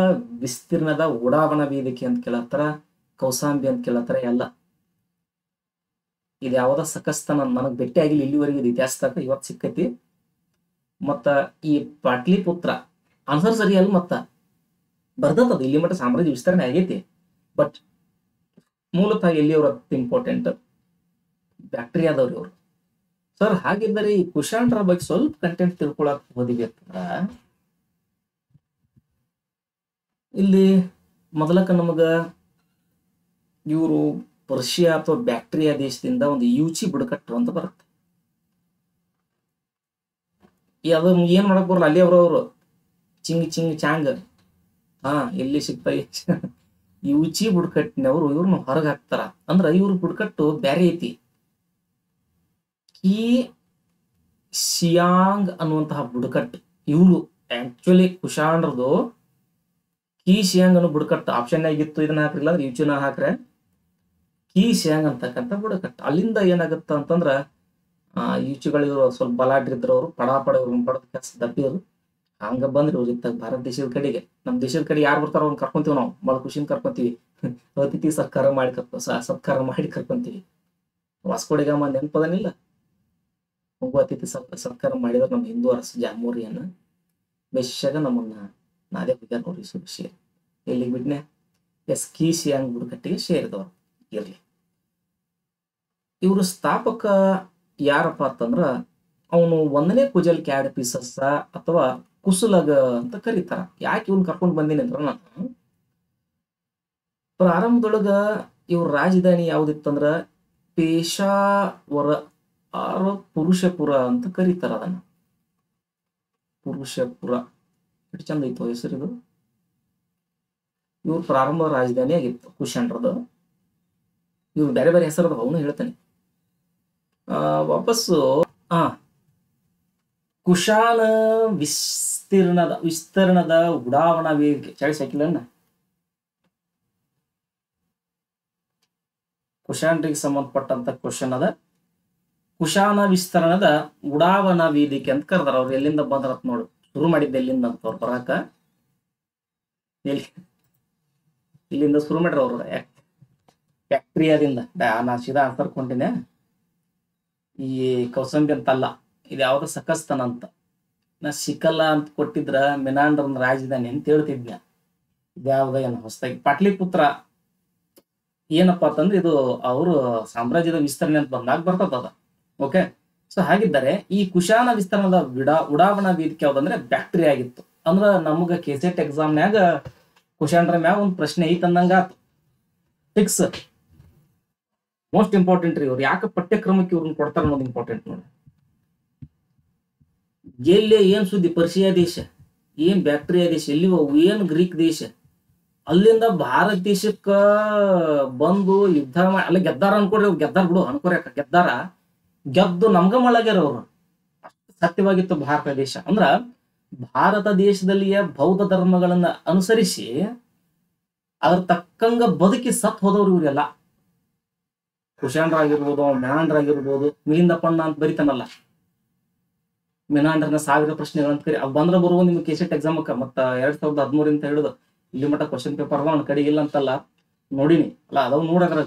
ವಿಸ್ತೀರ್ಣದ ಉಡಾವಣಾ ವೇದಿಕೆ ಅಂತ ಕೇಳತ್ತಾರ, ಕೌಸಾಂಬಿ ಅಂತ ಕೇಳತ್ತಾರ. ಎಲ್ಲ ಇದು ಯಾವ್ದ ಸಕಸ್ತನ ನನಗ್ ಭೇಟಿ ಆಗಿಲ್ಲ ಇಲ್ಲಿವರೆಗೆ. ಇದು ಇತಿಹಾಸದಾಗ ಇವತ್ತು ಸಿಕ್ಕೈತಿ. ಮತ್ತ ಈ ಪಾಟ್ಲಿಪುತ್ರ ಆನ್ಸರ್ ಸರಿ ಅಲ್ಲ, ಮತ್ತ ಬರ್ದತ್ತದ ಇಲ್ಲಿ ಮಟ್ಟ ಸಾಮ್ರಾಜ್ಯ ವಿಸ್ತರಣೆ ಆಗೈತಿ. ಬಟ್ ಮೂಲತಃ ಎಲ್ಲಿಯವ್ರ ಇಂಪಾರ್ಟೆಂಟ್ ಬ್ಯಾಕ್ಟೀರಿಯಾದವ್ರಿ ಅವರು. ಸರ್ ಹಾಗಿದ್ದರೆ ಈ ಕುಶಾಣರ ಬಗ್ಗೆ ಸ್ವಲ್ಪ ಕಂಟೆಂಟ್ ತಿಳ್ಕೊಳಕ್ ಓದಿವಿ ಅಂತಂದ್ರ, ಇಲ್ಲಿ ಮೊದಲಕ್ಕ ನಮಗ ಇವರು ಪರ್ಷಿಯಾ ಅಥವಾ ಬ್ಯಾಕ್ಟೀರಿಯಾ ದೇಶದಿಂದ ಒಂದು ಯೂಚಿ ಬುಡಕಟ್ಟು ಅಂತ ಬರುತ್ತೆ. ಅದು ಏನ್ ಮಾಡಕ್ ಬರಲ್ಲ, ಅಲ್ಲಿ ಅವರು ಚಿಂಗ್ ಚಿಂಗ್ ಚಾಂಗ್ ಎಲ್ಲಿ ಸಿಗ್ತಾ ಯೂಚಿ ಬುಡಕಟ್ಟಿನವರು ಇವ್ರನ್ನ ಹೊರಗೆ ಹಾಕ್ತಾರ. ಅಂದ್ರ ಇವ್ರ ಬುಡಕಟ್ಟು ಬ್ಯಾರೆ ಐತಿ. ಕಿ ಶಿಯಾಂಗ್ ಅನ್ನುವಂತಹ ಬುಡಕಟ್ಟು ಇವ್ರು ಆಕ್ಚುಲಿ ಕುಶಾಣರದು ಕಿ ಶಿಯಾಂಗ್ ಅನ್ನೋ ಬುಡಕಟ್ಟು ಆಪ್ಷನ್ ಆಗಿತ್ತು. ಇದನ್ನ ಹಾಕ್ರಿಲ್ಲ ಅಂದ್ರೆ ಯೂಚಿನ ಹಾಕ್ರೆ ಕಿ ಶಿಯಾಂಗ್ ಅಂತಕ್ಕಂಥ ಬುಡಕಟ್ಟು. ಅಲ್ಲಿಂದ ಏನಾಗುತ್ತ ಅಂತಂದ್ರ ಯೂಚಿಗಳು ಸ್ವಲ್ಪ ಬಲಾಡ್ರಿದ್ರು, ಅವರು ಪಡಾಪಡ ಪಡದ ಕೆಲಸ ದಬ್ಬಿದ್ರು. ಹಂಗ ಬಂದ್ರಿ ಅವ್ರ ಇತ್ತಾಗ ಭಾರತ ದೇಶದ ಕಡೆಗೆ. ನಮ್ ದೇಶದ ಕಡೆ ಯಾರು ಬರ್ತಾರ ಅವ್ರನ್ನ ಕರ್ಕೊಂತೀವಿ, ನಾವು ಬಹಳ ಖುಷಿಯಿಂದ ಕರ್ಕೊಂತೀವಿ. ಅತಿಥಿ ಸತ್ಕಾರ ಮಾಡಿ ಕರ್ಕೊಂತೀವಿ. ವಾಸ್ಕೋಡಿಗಾಮ ನೆನಪದನಿಲ್ಲ, ಹೋಗುವ ಅತಿಥಿ ಸತ್ಕಾರ ಮಾಡಿದ್ರೆ ನಮ್ಮ ಹಿಂದೂ ಅರಸ ಜಾಮೂರಿಯನ್ನ ಬೆಶಗ ನಮ್ಮನ್ನ ನಾದೇ ಹೋಗ್ಯಾರ ನೋಡ್ರಿ ಶೇರ್ ಎಲ್ಲಿಗೆ ಬಿಡ್ನೆ ಎಸ್ ಕಿ ಶಿಯಾಂಗ್ ಬುಡಕಟ್ಟಿಗೆ ಸೇರಿದವರು. ಇರ್ಲಿ, ಇವರು ಸ್ಥಾಪಕ ಯಾರಪ್ಪ ಅಂತಂದ್ರ ಅವನು 1ನೇ ಕುಜಲ್ ಕ್ಯಾಡಪಿಸಸ್ ಅಥವಾ ಕುಸುಲಗ ಅಂತ ಕರೀತಾರ. ಯಾಕೆ ಇವನ್ ಕರ್ಕೊಂಡ್ ಬಂದೀನಿ ಅಂದ್ರ, ನಾನು ಪ್ರಾರಂಭದೊಳಗ ಇವ್ರ ರಾಜಧಾನಿ ಯಾವ್ದಿತ್ತಂದ್ರ ಪೇಶಾವರ ಪುರುಷಪುರ ಅಂತ ಕರೀತಾರ. ಅದನ್ನ ಪುರುಷಪುರ ಎಷ್ಟು ಚಂದ ಐತೋ ಹೆಸರಿದು. ಇವ್ರ ಪ್ರಾರಂಭ ರಾಜಧಾನಿ ಆಗಿತ್ತು ಕುಶಾಣರದು. ಇವ್ರು ಬೇರೆ ಬೇರೆ ಹೆಸರದ ಅವನು ಹೇಳ್ತಾನೆ. ವಾಪಸ್ಸು ಕುಶಾಣ ವಿಸ್ತರಣದ ಉಡಾವಣಾ ವೇದಿಕೆ ಚಾಳಿಸ್ ಹಾಕಿಲ್ಲ. ಕುಶಾಣರಿಗೆ ಸಂಬಂಧಪಟ್ಟಂತ ಕ್ವಶನ್ ಅದ. ಕುಶಾಣ ವಿಸ್ತರಣದ ಉಡಾವಣಾ ವೇದಿಕೆ ಅಂತ ಕರೆದಾರ. ಅವ್ರು ಎಲ್ಲಿಂದ ಬಂದ್ರತ್ ನೋಡು, ಶುರು ಮಾಡಿದ್ದೆ ಎಲ್ಲಿಂದ ಅಂತ ಅವ್ರು ಬರಾಕ. ಇಲ್ಲಿಂದ ಶುರು ಮಾಡ್ರ ಅವ್ರು ಬ್ಯಾಕ್ಟೀರಿಯಾದಿಂದ. ನಾ ಸೀದಾ ಆನ್ಸರ್ ಕೊಂಡಿನಿ. ಈ ಕೌಸಂಬಿ ಅಂತಲ್ಲ, ಇದು ಯಾವ್ದು ಸಕಸ್ತನ ಅಂತ. ನಾ ಶಿಕಲ ಅಂತ ಕೊಟ್ಟಿದ್ರ ಮೆನಾಂಡ್ರನ್ ರಾಜಧಾನಿ ಅಂತ ಹೇಳ್ತಿದ್ನ. ಇದ್ಯಾವ್ದ ಏನು ಹೊಸದಾಗಿ ಪಾಟ್ಲಿಪುತ್ರ ಏನಪ್ಪಾ ಅಂತಂದ್ರೆ ಇದು ಅವರು ಸಾಮ್ರಾಜ್ಯದ ವಿಸ್ತರಣೆ ಅಂತ ಬಂದಾಗ ಬರ್ತದ ಅದ. ಓಕೆ, ಸೊ ಹಾಗಿದ್ದಾರೆ ಈ ಕುಶಾಣ ವಿಸ್ತರಣದ ಉಡಾವಣಾ ವೇದಿಕೆ ಯಾವ್ದಂದ್ರೆ ಬ್ಯಾಕ್ಟೀರಿಯಾ ಆಗಿತ್ತು. ಅಂದ್ರ ನಮಗ ಕೆಸೆಟ್ ಎಕ್ಸಾಮ್ನ್ಯಾಗ ಕುಶಾಣರ ಮ್ಯಾಗ ಒಂದು ಪ್ರಶ್ನೆ ಐತ್ ಅಂದಂಗ ಆತು. ಫಿಕ್ಸ್, ಮೋಸ್ಟ್ ಇಂಪಾರ್ಟೆಂಟ್ ರೀ. ಇವ್ರು ಯಾಕೆ ಪಠ್ಯಕ್ರಮಕ್ಕೆ ಇವ್ರನ್ನ ಕೊಡ್ತಾರ ಅನ್ನೋದು ಇಂಪಾರ್ಟೆಂಟ್ ನೋಡಿ. ಎಲ್ಲೇ ಏನ್ ಸುದ್ದಿ, ಪರ್ಷಿಯಾ ದೇಶ, ಏನ್ ಬ್ಯಾಕ್ಟೀರಿಯಾ ದೇಶ, ಎಲ್ಲಿ ಏನ್ ಗ್ರೀಕ್ ದೇಶ, ಅಲ್ಲಿಂದ ಭಾರತ ದೇಶಕ್ಕ ಬಂದು ಯುದ್ಧ ಮಾಡಿ ಅಲ್ಲ ಗೆದ್ದಾರ ಅನ್ಕೊಡ್ರಿ. ಅವ್ರು ಗೆದ್ದಾರ ಬಿಡು ಅನ್ಕೊರ್ಯಾಕ, ಗೆದ್ದಾರ ಗೆದ್ದು ನಮ್ಗ ಮಳಗ್ಯಾರ ಅವ್ರು. ಅಷ್ಟು ಸತ್ಯವಾಗಿತ್ತು ಭಾರತ ದೇಶ. ಅಂದ್ರ ಭಾರತ ದೇಶದಲ್ಲಿಯ ಬೌದ್ಧ ಧರ್ಮಗಳನ್ನ ಅನುಸರಿಸಿ ಅದ್ರ ತಕ್ಕಂಗ ಬದುಕಿ ಸತ್ ಹೋದವ್ರು ಇವರೆಲ್ಲ. ಕುಶಾಣರಾಗಿರ್ಬೋದು, ಮೆನಾಂಡ್ರಾಗಿರ್ಬೋದು, ಮಿಲಿಂದ ಪಣ್ಣ ಅಂತ ಬರಿತಾನಲ್ಲ, ಮೆನಾಂಡರ್ನ 1000 ಪ್ರಶ್ನೆಗಳಂತ ಕರಿ ಅವ್ ಬಂದ್ರ ಬರುವ ನಿಮ್ಗೆ ಕೆಸೆಟ್ ಎಕ್ಸಾಮಕ್ಕ. ಮತ್ತ 2013 ಅಂತ ಹೇಳುದು ಇಲ್ಲಿ ಮಟ್ಟ ಕ್ವಶನ್ ಪೇಪರ್ ಅದ ಒಂದ್ ಕಡೆಗೆ ಇಲ್ಲ ಅಂತಲ್ಲ, ನೋಡಿನಿ ಅಲ್ಲ, ಅದಾವ್ ನೋಡದ್ರ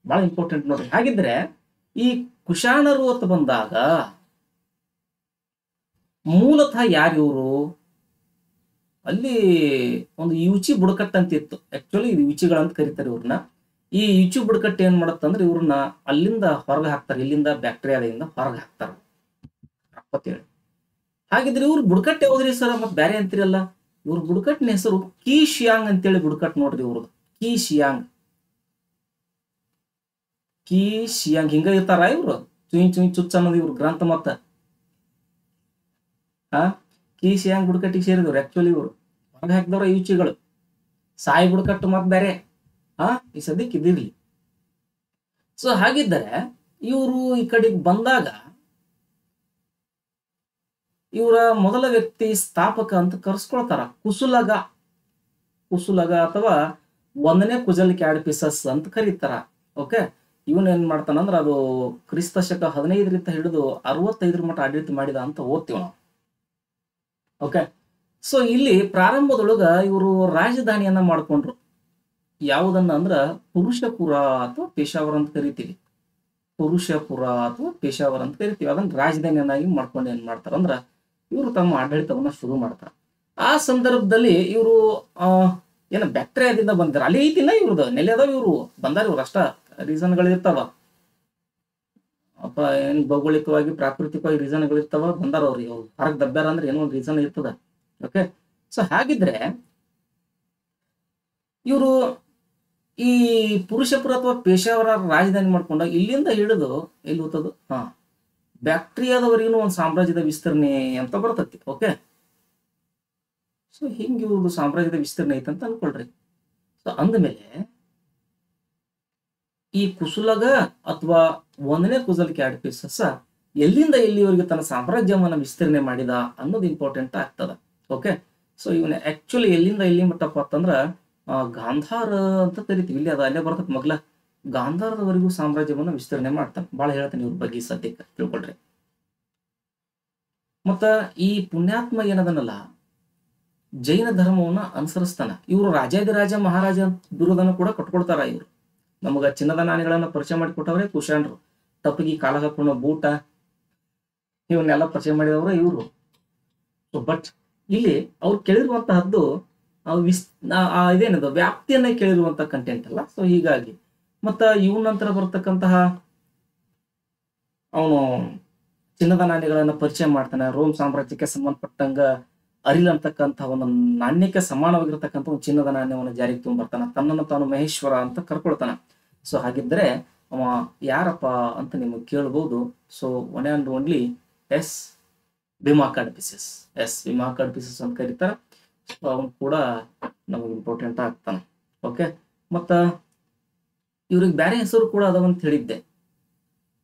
ಬಹಳ ಇಂಪಾರ್ಟೆಂಟ್ ನೋಡ್ರಿ. ಹಾಗಿದ್ರೆ ಈ ಕುಶಾಣರು ಅಂತ ಬಂದಾಗ ಮೂಲತಃ ಯಾರು ಇವರು? ಅಲ್ಲಿ ಒಂದು ಯೂಚಿ ಬುಡಕಟ್ಟಂತ ಇತ್ತು. ಆಕ್ಚುಲಿ ಯೂಚಿಗಳಂತ ಕರೀತಾರೆ ಇವ್ರನ್ನ. ಈ ಈಚು ಬುಡಕಟ್ಟು ಏನ್ ಮಾಡತ್ತಂದ್ರೆ ಇವ್ರನ್ನ ಅಲ್ಲಿಂದ ಹೊರಗೆ ಹಾಕ್ತಾರೆ, ಇಲ್ಲಿಂದ ಬ್ಯಾಕ್ಟೀರಿಯಾದಿಂದ ಹೊರಗೆ ಹಾಕ್ತಾರ ಅಂತೇಳಿ. ಹಾಗಿದ್ರೆ ಇವ್ರ ಬುಡಕಟ್ಟು ಯಾವ್ದ್ರಿ ಸರ್ ಮತ್ ಬೇರೆ ಅಂತೀರಲ್ಲ? ಇವ್ರ ಬುಡಕಟ್ಟಿನ ಹೆಸರು ಕೀ ಶಿಯಾಂಗ್ ಅಂತೇಳಿ ಬುಡಕಟ್ಟು ನೋಡ್ರಿ ಇವ್ರದ್ದು. ಕೀ ಶಿಯಾಂಗ್, ಕೀ ಶಿಯಾಂಗ್ ಹಿಂಗ ಇರ್ತಾರ ಇವ್ರು. ಚುಯ್ ಚುಯ್ ಚುಚ್ಚ ಅನ್ನೋದು ಇವ್ರ ಗ್ರಂಥ ಮತ್ತ. ಕೀ ಶಿಯಾಂಗ್ ಬುಡಕಟ್ಟಿಗೆ ಸೇರಿದವ್ರು ಆಕ್ಚುಲಿ ಇವ್ರು. ಹೊರಗೆ ಹಾಕಿದವ್ರ ಈಚುಗಳು. ಸಾಯಿ ಬುಡಕಟ್ಟು ಮತ್ ಬೇರೆ. ಈ ಸದ್ಯಕ್ಕೆ ಇದಿರ್ಲಿ. ಸೊ ಹಾಗಿದ್ದರೆ ಇವರು ಈ ಕಡೆಗೆ ಬಂದಾಗ ಇವರ ಮೊದಲ ವ್ಯಕ್ತಿ ಸ್ಥಾಪಕ ಅಂತ ಕರೆಸ್ಕೊಳ್ತಾರ ಕುಸುಲಗ. ಕುಸುಲಗ ಅಥವಾ 1ನೇ ಕುಜಲ್ ಕ್ಯಾಡ್ಫಿಸಸ್ ಅಂತ ಕರೀತಾರ. ಓಕೆ, ಇವನ್ ಏನ್ ಮಾಡ್ತಾನಂದ್ರ ಅದು ಕ್ರಿಸ್ತ ಶಕ 15ರಿಂದ ಹಿಡಿದು 65 ಮಟ್ಟ ಆಡಳಿತ ಮಾಡಿದ ಅಂತ ಓದ್ತೀವಿ ನಾವು. ಓಕೆ, ಸೊ ಇಲ್ಲಿ ಪ್ರಾರಂಭದೊಳಗ ಇವರು ರಾಜಧಾನಿಯನ್ನ ಮಾಡ್ಕೊಂಡ್ರು. ಯಾವುದನ್ನ ಅಂದ್ರ ಪುರುಷಪುರ ಅಥವಾ ಪೇಶಾವರ್ ಅಂತ ಕರಿತೀವಿ. ಪುರುಷಪುರ ಅಥವಾ ಪೇಶಾವರ್ ಅಂತ ಕರಿತೀವಿ. ಅದನ್ನ ರಾಜಧಾನಿಯನ್ನಾಗಿ ಮಾಡ್ಕೊಂಡು ಏನ್ ಮಾಡ್ತಾರ ಅಂದ್ರ ಇವರು ತಮ್ಮ ಆಡಳಿತವನ್ನ ಶುರು ಮಾಡ್ತಾರ. ಆ ಸಂದರ್ಭದಲ್ಲಿ ಇವರು ಏನ ಬ್ಯಾಕ್ಟೀರಿಯಾದಿಂದ ಬಂದಾರ. ಅಲ್ಲಿ ಐತಿನ ಇವ್ರದ್ದು ನೆಲೆ ಅದಾವ, ಇವ್ರು ಬಂದಾರ. ಇವ್ರು ಅಷ್ಟ ರೀಸನ್ಗಳಿರ್ತಾವ, ಏನ್ ಭೌಗೋಳಿಕವಾಗಿ ಪ್ರಾಕೃತಿಕವಾಗಿ ರೀಸನ್ಗಳಿರ್ತಾವ. ಬಂದಾರ ಅವ್ರಿಗೆ ಹೊರಗೆ ದಬ್ಬ್ಯಾರ ಅಂದ್ರೆ ಏನೋ ಒಂದು ರೀಸನ್ ಇರ್ತದ. ಓಕೆ, ಸೊ ಹಾಗಿದ್ರೆ ಇವರು ಈ ಪುರುಷಪುರ ಅಥವಾ ಪೇಶಾವರ ರಾಜಧಾನಿ ಮಾಡ್ಕೊಂಡಾಗ ಇಲ್ಲಿಂದ ಹಿಡಿದು ಎಲ್ಲಿ ಹೋಗ್ತದ ಬ್ಯಾಕ್ಟೀರಿಯಾದವರೆಗೂ ಒಂದು ಸಾಮ್ರಾಜ್ಯದ ವಿಸ್ತರಣೆ ಅಂತ ಬರ್ತತಿ. ಓಕೆ, ಸೊ ಹಿಂಗೆ ಇವ್ರದ್ದು ಸಾಮ್ರಾಜ್ಯದ ವಿಸ್ತರಣೆ ಐತೆ ಅಂತ ಅನ್ಕೊಳ್ರಿ. ಸೊ ಅಂದಮೇಲೆ ಈ ಕುಸುಲಗ ಅಥವಾ 1ನೇ ಕುಜಲ್ ಕ್ಯಾಡ್ಫಿಸಸ್ ಎಲ್ಲಿಂದ ಎಲ್ಲಿವರೆಗೆ ತನ್ನ ಸಾಮ್ರಾಜ್ಯವನ್ನ ವಿಸ್ತರಣೆ ಮಾಡಿದ ಅನ್ನೋದು ಇಂಪಾರ್ಟೆಂಟ್ ಆಗ್ತದ. ಓಕೆ, ಸೊ ಇವನ ಆಕ್ಚುಲಿ ಎಲ್ಲಿಂದ ಎಲ್ಲಿ ಮಟ್ಟಪ್ಪ ಅಂತಂದ್ರ ಗಾಂಧಾರ ಅಂತ ಕರಿತೀವಿ. ಇಲ್ಲಿ ಅದ ಅಲ್ಲೇ ಬರ್ತದೆ ಮಗ್ಲ. ಗಾಂಧಾರದವರೆಗೂ ಸಾಮ್ರಾಜ್ಯವನ್ನ ವಿಸ್ತರಣೆ ಮಾಡ್ತಾನೆ. ಬಹಳ ಹೇಳ್ತಾನೆ ಇವ್ರ ಬಗ್ಗೆ ಸದ್ಯಕ್ಕೆ ತಿಳ್ಕೊಳ್ರಿ. ಮತ್ತ ಈ ಪುಣ್ಯಾತ್ಮ ಏನದನಲ್ಲ ಜೈನ ಧರ್ಮವನ್ನ ಅನುಸರಿಸ್ತಾನ. ಇವರು ರಾಜಾದಿರಾಜ ಮಹಾರಾಜ ಬಿರುದನ್ನು ಕೂಡ ಕಟ್ಕೊಡ್ತಾರ. ಇವರು ನಮಗ ಚಿನ್ನದ ನಾಣ್ಯಗಳನ್ನ ಪರಿಚಯ ಮಾಡಿಕೊಟ್ಟವ್ರೆ ಕುಶಾಣರು. ತಪ್ಪಿಗೆ ಕಾಲ ಹಾಕೊಂಡ ಬೂಟ ಇವನ್ನೆಲ್ಲ ಪರಿಚಯ ಮಾಡಿದವರು ಇವರು. ಬಟ್ ಇಲ್ಲಿ ಅವ್ರು ಕೇಳಿರುವಂತಹದ್ದು ಇದೇನದು ವ್ಯಾಪ್ತಿಯನ್ನ ಕೇಳಿರುವಂತ ಕಂಟೆಂಟ್ ಅಲ್ಲ. ಸೊ ಹೀಗಾಗಿ ಮತ್ತ ಇವನ ನಂತರ ಬರ್ತಕ್ಕಂತಹ ಅವನು ಚಿನ್ನದ ನಾಣ್ಯಗಳನ್ನ ಪರಿಚಯ ಮಾಡ್ತಾನೆ. ರೋಮ್ ಸಾಮ್ರಾಜ್ಯಕ್ಕೆ ಸಂಬಂಧಪಟ್ಟಂಗ ಅರಿಲ್ ಅಂತಕ್ಕಂಥ ಒಂದು ನಾಣ್ಯಕ್ಕೆ ಸಮಾನವಾಗಿರ್ತಕ್ಕಂಥ ಒಂದು ಚಿನ್ನದ ನಾಣ್ಯವನ್ನು ಜಾರಿಗೆ ತಗೊಂಡ್ಬರ್ತಾನ. ತನ್ನನ್ನು ತಾನು ಮಹೇಶ್ವರ ಅಂತ ಕರ್ಕೊಳ್ತಾನ. ಸೊ ಹಾಗಿದ್ರೆ ಅವ ಯಾರಪ್ಪ ಅಂತ ನಿಮಗೆ ಕೇಳಬಹುದು. So one and only is Bhima Kadphises. Bhima Kadphises ಅಂತ ಕರೀತಾರ. ಸೊ ಅವನು ಕೂಡ ನಮಗೆ ಇಂಪಾರ್ಟೆಂಟ್ ಆಗ್ತಾನ. ಓಕೆ, ಮತ್ತ ಇವ್ರಿಗೆ ಬೇರೆ ಹೆಸರು ಕೂಡ ಅದಾವಂತ ಹೇಳಿದ್ದೆ.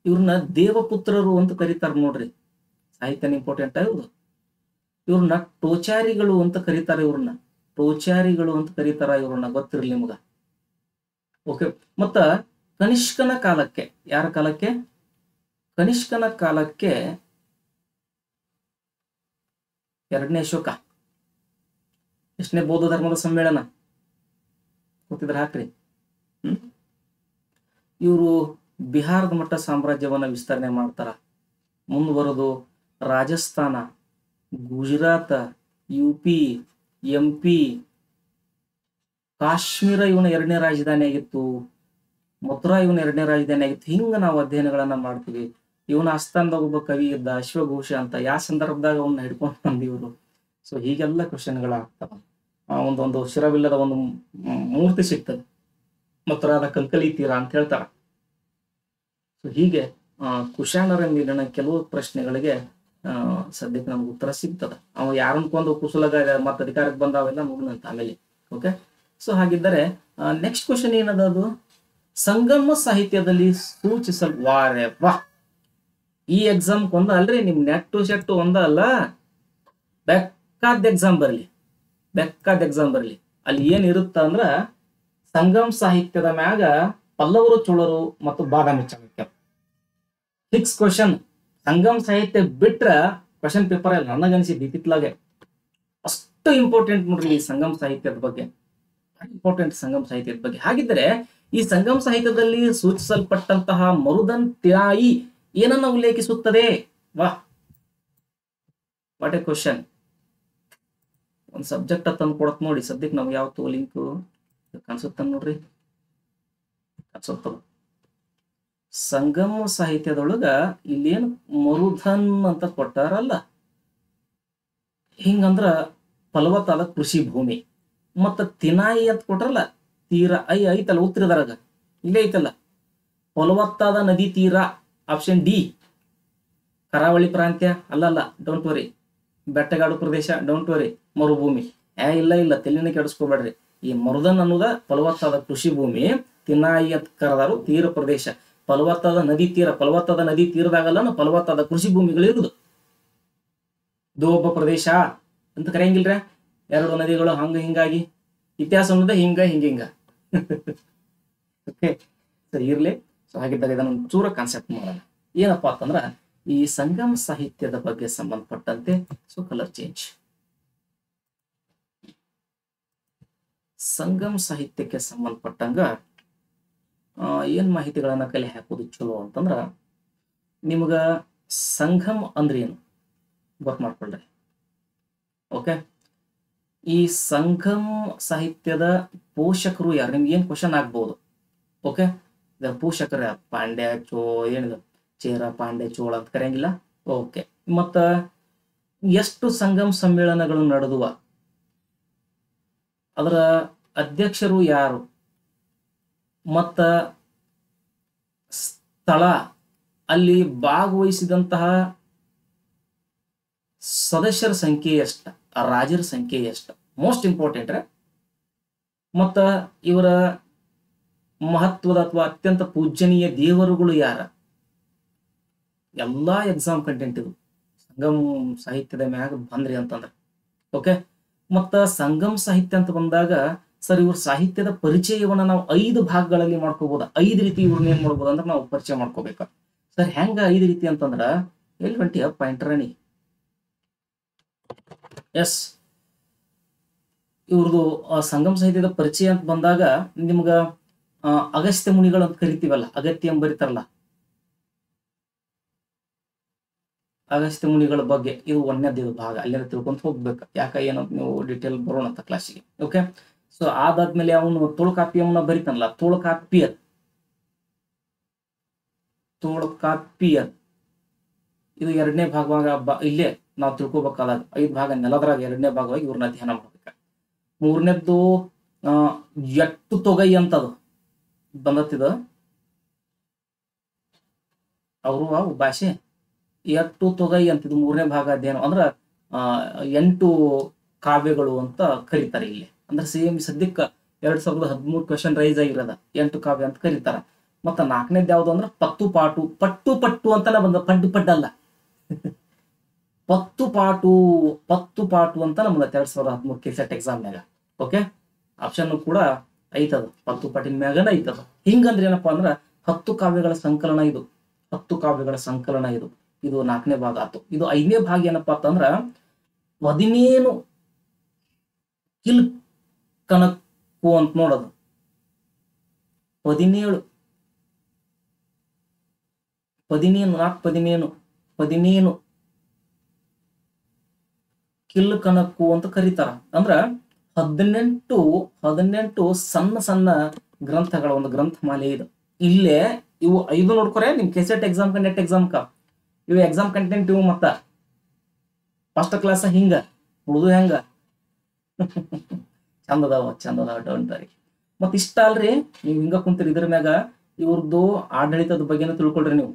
ಇವ್ರನ್ನ ದೇವಪುತ್ರರು ಅಂತ ಕರೀತಾರ ನೋಡ್ರಿ. ಸಾಹಿತ್ಯನ ಇಂಪಾರ್ಟೆಂಟ್ ಇವ್ರು. ಇವ್ರನ್ನ ಟೋಚಾರಿಗಳು ಅಂತ ಕರೀತಾರ. ಇವ್ರನ್ನ ಟೋಚಾರಿಗಳು ಅಂತ ಕರೀತಾರ. ಇವ್ರನ್ನ ಗೊತ್ತಿರಲಿ ನಿಮಗ. ಓಕೆ, ಮತ್ತ ಕನಿಷ್ಕನ ಕಾಲಕ್ಕೆ, ಯಾರ ಕಾಲಕ್ಕೆ? ಕನಿಷ್ಕನ ಕಾಲಕ್ಕೆ 2ನೇ ಅಶೋಕ. ಎಷ್ಟನೇ ಬೌದ್ಧ ಧರ್ಮದ ಸಮ್ಮೇಳನ ಗೊತ್ತಿದ್ರೆ ಹಾಕ್ರಿ. ಇವರು ಬಿಹಾರದ ಮಟ್ಟ ಸಾಮ್ರಾಜ್ಯವನ್ನ ವಿಸ್ತರಣೆ ಮಾಡ್ತಾರ. ಮುಂದುವರೆದು ರಾಜಸ್ಥಾನ, ಗುಜರಾತ್, UP, MP, ಕಾಶ್ಮೀರ ಇವನ 2ನೇ ರಾಜಧಾನಿ ಆಗಿತ್ತು. ಮಥುರಾ ಇವನ 2ನೇ ರಾಜಧಾನಿ ಆಗಿತ್ತು. ಹಿಂಗ ನಾವು ಅಧ್ಯಯನಗಳನ್ನ ಮಾಡ್ತೀವಿ. ಇವನ ಆಸ್ಥಾನದಾಗ ಒಬ್ಬ ಕವಿ ಇದ್ದ ಅಶ್ವಘೋಷ ಅಂತ. ಯಾವ ಸಂದರ್ಭದಾಗ ಅವನ್ನ ಹಿಡ್ಕೊಂಡು ಬಂದಿವ್ರು. ಸೊ ಹೀಗೆಲ್ಲ ಕ್ವಶನ್ಗಳಾಗ್ತಾವ. ಒಂದೊಂದು ಶಿರವಿಲ್ಲದ ಒಂದು ಮೂರ್ತಿ ಸಿಗ್ತದೆ, ಮಥುರಾದ ಕಲ್ಕಲಿ ತೀರ ಅಂತ ಹೇಳ್ತಾರ. ಸೊ ಹೀಗೆ ಕುಶಾಣರ ಮೇಲಿನ ಕೆಲವು ಪ್ರಶ್ನೆಗಳಿಗೆ ಸದ್ಯಕ್ಕೆ ನಮ್ಗೆ ಉತ್ತರ ಸಿಗ್ತದ. ಅವ ಯಾರನ್ ಕೊಂದು ಕುಸುಲಗ ಮತ್ತೆ ಅಧಿಕಾರಕ್ಕೆ ಬಂದಾವೆಲ್ಲ ನೋಡೋಣಂತ ಆಮೇಲೆ. ಓಕೆ, ಸೊ ಹಾಗಿದ್ದರೆ ನೆಕ್ಸ್ಟ್ ಕ್ವಶನ್ ಏನದ? ಅದು ಸಂಗಮ ಸಾಹಿತ್ಯದಲ್ಲಿ ಸೂಚಿಸಲ್ವಾ. ಈ ಎಕ್ಸಾಮ್ ಒಂದ ಅಲ್ರಿ, ನಿಮ್ ನೆಟ್ಟು ಶೆಟ್ಟು ಒಂದ ಅಲ್ಲ. ಬೇಕಾದ ಎಕ್ಸಾಮ್ ಬರ್ಲಿ, ಅಲ್ಲಿ ಏನ್ ಇರುತ್ತ ಅಂದ್ರ ಸಂಗಮ್ ಸಾಹಿತ್ಯದ ಮ್ಯಾಗ ಪಲ್ಲವರು, ಚೋಳರು ಮತ್ತು ಬಾದಾಮಿ ಚಾಲುಕ್ಯ. Fix question. ಸಂಗಮ್ ಸಾಹಿತ್ಯ ಬಿಟ್ರ ಕ್ವಶನ್ ಪೇಪರ್ ಅಲ್ಲಿ ನನಗನ್ಸಿದ್ದು ಇತ್ತಿತ್ಲಾಗೆ ಅಷ್ಟು ಇಂಪಾರ್ಟೆಂಟ್ ನೋಡ್ರಿ ಈ ಸಂಗಮ್ ಸಾಹಿತ್ಯದ ಬಗ್ಗೆ. ಇಂಪಾರ್ಟೆಂಟ್ ಸಂಗಮ್ ಸಾಹಿತ್ಯದ ಬಗ್ಗೆ. ಹಾಗಿದ್ರೆ ಈ ಸಂಗಮ್ ಸಾಹಿತ್ಯದಲ್ಲಿ ಸೂಚಿಸಲ್ಪಟ್ಟಂತಹ ಮರುದನ್ ತ್ಯಾಯಿ ಏನನ್ನ ಉಲ್ಲೇಖಿಸುತ್ತದೆ? What A question. ಒಂದು ಸಬ್ಜೆಕ್ಟ್ ತಂದು ಕೊಡತ್ ನೋಡಿ. ಸದ್ಯಕ್ಕೆ ನಾವು ಯಾವತ್ತು ಲಿಂಕ್ ಕಾಣಿಸುತ್ತ ನೋಡ್ರಿ. ಅನ್ಸುತ್ತದ. ಸಂಗಮ ಸಾಹಿತ್ಯದೊಳಗ ಇಲ್ಲೇನು ಮರುಧನ್ ಅಂತ ಕೊಟ್ಟಾರಲ್ಲ, ಹಿಂಗಂದ್ರ ಫಲವತ್ತಾದ ಕೃಷಿ ಭೂಮಿ. ಮತ್ತ ತಿನಾಯಿ ಅಂತ ಕೊಟ್ರಲ್ಲ, ತೀರ ಐತಲ್ಲ ಉತ್ತರದರಾಗ, ಇಲ್ಲೇ ಐತಲ್ಲ ಫಲವತ್ತಾದ ನದಿ ತೀರ, ಆಪ್ಷನ್ ಡಿ. ಕರಾವಳಿ ಪ್ರಾಂತ್ಯ ಅಲ್ಲಲ್ಲ, don't worry. ಬೆಟ್ಟಗಾಡು Pradesh, don't worry. ಮರುಭೂಮಿ ಇಲ್ಲ, ತಲೆನ ಕೆಡಿಸ್ಕೋಬೇಡ್ರಿ. ಈ ಮರುಧನ್ ಅನ್ನೋದ ಫಲವತ್ತಾದ ಕೃಷಿ ಭೂಮಿ, ತಿನಾಯಿ ಅಂತ ಕರೆದಾರು ತೀರ ಪ್ರದೇಶ. ಫಲವತ್ತಾದ ನದಿ ತೀರ, ಫಲವತ್ತಾದ ನದಿ ತೀರದಾಗಲ್ಲ ಫಲವತ್ತಾದ ಕೃಷಿ ಭೂಮಿಗಳಿರುವುದು. ದೋಬ ಪ್ರದೇಶ ಅಂತ ಕರೆಯಂಗಿಲ್ರ, ಎರಡು ನದಿಗಳು ಹಂಗ ಹಿಂಗಾಗಿ. ಇತಿಹಾಸ ಅನ್ನೋದ ಹಿಂಗ ಓಕೆ, ಸರಿ ಇರ್ಲಿ. ಸೊ ಹಾಗಿದ್ದಾಗ ಇದನ್ನ ಚೂರ ಕಾನ್ಸೆಪ್ಟ್ ಮಾಡೋಣ. ಏನಪ್ಪಾ ಅಂತಂದ್ರ ಈ ಸಂಗಮ ಸಾಹಿತ್ಯದ ಬಗ್ಗೆ ಸಂಬಂಧಪಟ್ಟಂತೆ ಸೊ ಕಲರ್ ಚೇಂಜ್. ಸಂಗಮ ಸಾಹಿತ್ಯಕ್ಕೆ ಸಂಬಂಧಪಟ್ಟಂಗ ಏನ್ ಮಾಹಿತಿಗಳನ್ನ ಕಲೆ ಹಾಕೋದು ಚಲೋ ಅಂತಂದ್ರ, ನಿಮ್ಗ ಸಂಗಮ ಅಂದ್ರೆ ಏನು ಗೊತ್ತು ಮಾಡ್ಕೊಳ್ರಿ. ಓಕೆ, ಈ ಸಂಗಮ ಸಾಹಿತ್ಯದ ಪೋಷಕರು ಯಾರು? ನಿಮ್ಗೆ ಏನ್ ಕ್ವಶನ್ ಆಗ್ಬಹುದು. ಓಕೆ, ಇದರ ಪೋಷಕರು ಯಾರು? ಪಾಂಡ್ಯ, ಏನಿದೆ ಚೇರ, ಪಾಂಡ್ಯ, ಚೋಳ ಅಂತ ಕರೆಯಂಗಿಲ್ಲ. ಓಕೆ, ಮತ್ತ ಎಷ್ಟು ಸಂಗಮ ಸಮ್ಮೇಳನಗಳು ನಡೆದುವ, ಅದರ ಅಧ್ಯಕ್ಷರು ಯಾರು, ಮತ್ತ ಸ್ಥಳ, ಅಲ್ಲಿ ಭಾಗವಹಿಸಿದಂತಹ ಸದಸ್ಯರ ಸಂಖ್ಯೆ ಎಷ್ಟ, ರಾಜರ ಸಂಖ್ಯೆ ಎಷ್ಟ, ಮೋಸ್ಟ್ ಇಂಪಾರ್ಟೆಂಟ್. ಮತ್ತ ಇವರ ಮಹತ್ವದ ಅಥವಾ ಅತ್ಯಂತ ಪೂಜನೀಯ ದೇವರುಗಳು ಯಾರ, ಎಲ್ಲಾ ಎಕ್ಸಾಮ್ ಕಂಟೆಂಟ್ ಇದು ಸಂಗಮ ಸಾಹಿತ್ಯದ ಮ್ಯಾಗ ಬಂದ್ರಿ ಅಂತಂದ್ರೆ. ಓಕೆ, ಮತ್ತ ಸಂಗಮ ಸಾಹಿತ್ಯ ಅಂತ ಬಂದಾಗ ಸರ್ ಇವ್ರ ಸಾಹಿತ್ಯದ ಪರಿಚಯವನ್ನ ನಾವು 5 ಭಾಗಗಳಲ್ಲಿ ಮಾಡ್ಕೋಬಹುದು. 5 ರೀತಿ ಇವ್ರನ್ನ ಏನ್ ಮಾಡ್ಬೋದು ಅಂದ್ರೆ ನಾವು ಪರಿಚಯ ಮಾಡ್ಕೋಬೇಕ. ಸರ್ ಹೆಂಗ 5 ರೀತಿ ಅಂತಂದ್ರ ಎಲ್ಲಿ ಹೊಂಟಿಯ ಪಾಯಿಂಟರಣಿ? ಎಸ್, ಇವ್ರದ್ದು ಸಂಗಮ ಸಾಹಿತ್ಯದ ಪರಿಚಯ ಅಂತ ಬಂದಾಗ ನಿಮ್ಗ ಅಗಸ್ತ್ಯ ಮುನಿಗಳು ಅಂತ ಕರಿತೀವಲ್ಲ, ಅಗತ್ಯ ಬರೀತಾರಲ್ಲ, ಅಗಸ್ತ್ಯ ಮುನಿಗಳ ಬಗ್ಗೆ ಇದು 1ನೇದು ಭಾಗ. ಅಲ್ಲೆಲ್ಲ ತಿಳ್ಕೊಂತ ಹೋಗ್ಬೇಕು, ಯಾಕ ಏನಂತ ನೀವು ಡೀಟೇಲ್ ಬರೋಣ ಅಂತ ಕ್ಲಾಸಿಗೆ. ಓಕೆ, ಸೊ ಅದಾದ್ಮೇಲೆ ಅವನು ತೊಳಕಾಪ್ಪಿಯನ್ನ ಬರಿತಾನಲ್ಲ, ತೊಳಕಾಪ್ಪಿಯರ್ ಇದು 2ನೇ ಭಾಗವಾಗ ಇಲ್ಲೇ ನಾವು ತಿಳ್ಕೊಬೇಕಾದಾಗ 5 ಭಾಗ ನೆಲದ್ರಾಗ 2ನೇ ಭಾಗವಾಗಿ ಇವ್ರನ್ನ ಧ್ಯಾನ ಮಾಡ್ಬೇಕ. 3ನೇದ್ದು ಎಟ್ಟು ತೊಗೈ ಅಂತದು ಬಂದತ್ತಿದ ಅವರು ಭಾಷೆ ಎಟ್ಟು ತೊಗೈ ಅಂತಿದ್ದು 3ನೇ ಭಾಗ ಅಧ್ಯಯನ ಅಂದ್ರ 8 ಕಾವ್ಯಗಳು ಅಂತ ಕರೀತಾರೆ ಇಲ್ಲಿ. ಅಂದ್ರೆ ಸೇಮ್ ಸದ್ಯಕ್ಕೆ 2013 ಕ್ವೆಶನ್ ರೈಸ್ ಆಗಿರೋದ 8 ಕಾವ್ಯ ಅಂತ ಕರೀತಾರ. ಮತ್ತ 4ನೇದು ಯಾವ್ದು ಅಂದ್ರೆ ಪತ್ತು ಪಟ್ಟು ಅಂತಾನೆ ಬಂದ, ಪಡ್ಡಲ್ಲ ಪತ್ತು ಪಾಟು ಅಂತ ನಮ್ದ 2013 ಕೆಸೆಟ್ ಎಕ್ಸಾಮ್ನಾಗ. ಓಕೆ, ಆಪ್ಷನ್ ಕೂಡ ಐತದ, ಪತ್ತು ಪಾಟಿನ ಮ್ಯಾಗನ ಐತದ. ಹಿಂಗಂದ್ರೆ ಏನಪ್ಪಾ ಅಂದ್ರ 10 ಕಾವ್ಯಗಳ ಸಂಕಲನ ಇದು, 10 ಕಾವ್ಯಗಳ ಸಂಕಲನ ಇದು. ಇದು 4ನೇ ಭಾಗ ಆಯ್ತು. ಇದು 5ನೇ ಭಾಗ ಏನಪ್ಪಾ ಅಂತಂದ್ರ 17 ಕಿಲ್ ಕಣಕ್ಕು ಅಂತ ನೋಡೋದು. 17 ಕಿಲ್ ಕಣಕ್ಕು ಅಂತ ಕರೀತಾರ. ಅಂದ್ರ 18 ಸಣ್ಣ ಗ್ರಂಥಗಳ ಒಂದು ಗ್ರಂಥಮಾಲೆ ಇದು. ಇಲ್ಲೇ ಇವು 5 ನೋಡ್ಕೊರೆ ನಿಮ್ ಕೆಸೆಟ್ ಎಕ್ಸಾಮ್ ನೆಟ್ ಎಕ್ಸಾಮ್ ಇವು ಎಕ್ಸಾಮ್ ಕಂಟೆಂಟ್ ಇವು. ಮತ್ತ ಫಸ್ಟ್ ಕ್ಲಾಸ್ ಹಿಂಗ ಉಳಿದು ಹೆಂಗ ಚಂದದಾವ ಡೌಂಟ್ ವರಿ. ಮತ್ ಇಷ್ಟ ಅಲ್ರಿ, ನೀವು ಹಿಂಗ ಕುಂತೀರಿ ಇದ್ರ ಮ್ಯಾಗ ಇವ್ರದ್ದು ಆಡಳಿತದ ಬಗ್ಗೆನೂ ತಿಳ್ಕೊಳ್ರಿ, ನೀವು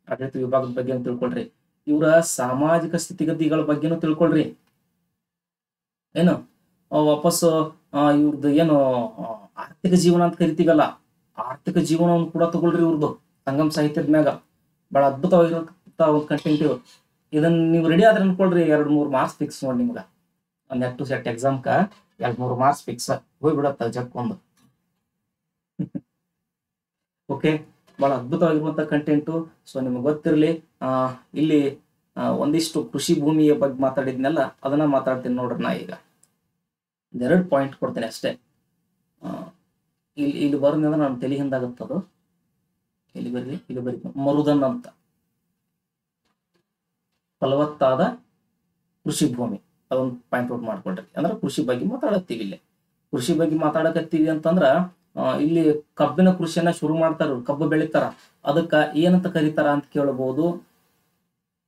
ಆಡಳಿತ ವಿಭಾಗದ ಬಗ್ಗೆನೂ ತಿಳ್ಕೊಳ್ರಿ, ಇವರ ಸಾಮಾಜಿಕ ಸ್ಥಿತಿಗತಿಗಳ ಬಗ್ಗೆನೂ ತಿಳ್ಕೊಳ್ರಿ. ಏನು ವಾಪಸ್ ಇವ್ರದ್ದು ಏನು ಆರ್ಥಿಕ ಜೀವನ ಅಂತ ಕರಿತೀವಲ್ಲ, ಆರ್ಥಿಕ ಜೀವನವನ್ನು ಕೂಡ ತಗೊಳ್ರಿ. ಇವ್ರದ್ದು ಸಂಗಮ ಸಾಹಿತ್ಯದ ಮ್ಯಾಗ ಬಹಳ ಅದ್ಭುತವಾಗಿರುವಂತ ಒಂದು ಕಂಟೆಂಟ್ ಇವ್. ಇದನ್ನ ನೀವು ರೆಡಿ ಆದ್ರೆ ಅನ್ಕೊಳ್ರಿ 2-3 ಮಾರ್ಕ್ಸ್ ಫಿಕ್ಸ್ ನೋಡಿ ನಿಮ್ಗ. ನೆಟ್ ಟು ಸೆಟ್ ಎಕ್ಸಾಮ್ಕ 2-3 ಮಾರ್ಕ್ಸ್ ಫಿಕ್ಸ್ ಹೋಗ್ಬಿಡತ್ತ ಜಕ್ಕೊಂದು. ಓಕೆ, ಬಹಳ ಅದ್ಭುತವಾಗಿರುವಂತ ಕಂಟೆಂಟು. ಸೊ ನಿಮ್ಗೆ ಗೊತ್ತಿರ್ಲಿ, ಇಲ್ಲಿ ಒಂದಿಷ್ಟು ಕೃಷಿ ಭೂಮಿಯ ಬಗ್ಗೆ ಮಾತಾಡಿದ್ನೆಲ್ಲ ಅದನ್ನ ಮಾತಾಡ್ತೀನಿ ನೋಡ್ರಿ. ನಾ ಈಗ 2 ಪಾಯಿಂಟ್ ಕೊಡ್ತೇನೆ ಅಷ್ಟೇ. ಇಲ್ಲಿ ಬರೋದ್ರಿಂದ ನಾನು ತಲೆ ಹಿಂದಾಗತ್ತದು. ಇಲ್ಲಿ ಬರೀ ಮರುಧನ್ ಅಂತ ಫಲವತ್ತಾದ ಕೃಷಿ ಭೂಮಿ, ಅದೊಂದು ಪಾಯಿಂಟ್ ಔಟ್ ಮಾಡ್ಕೊಳ್ರಿ. ಅಂದ್ರೆ ಕೃಷಿ ಬಗ್ಗೆ ಮಾತಾಡತ್ತೀವಿ. ಇಲ್ಲಿ ಕೃಷಿ ಬಗ್ಗೆ ಮಾತಾಡಕತ್ತೀವಿ ಅಂತಂದ್ರ ಇಲ್ಲಿ ಕಬ್ಬಿನ ಕೃಷಿಯನ್ನ ಶುರು ಮಾಡ್ತಾರ, ಕಬ್ಬು ಬೆಳಿತಾರ, ಅದಕ್ಕ ಏನಂತ ಕರೀತಾರ ಅಂತ ಕೇಳಬಹುದು.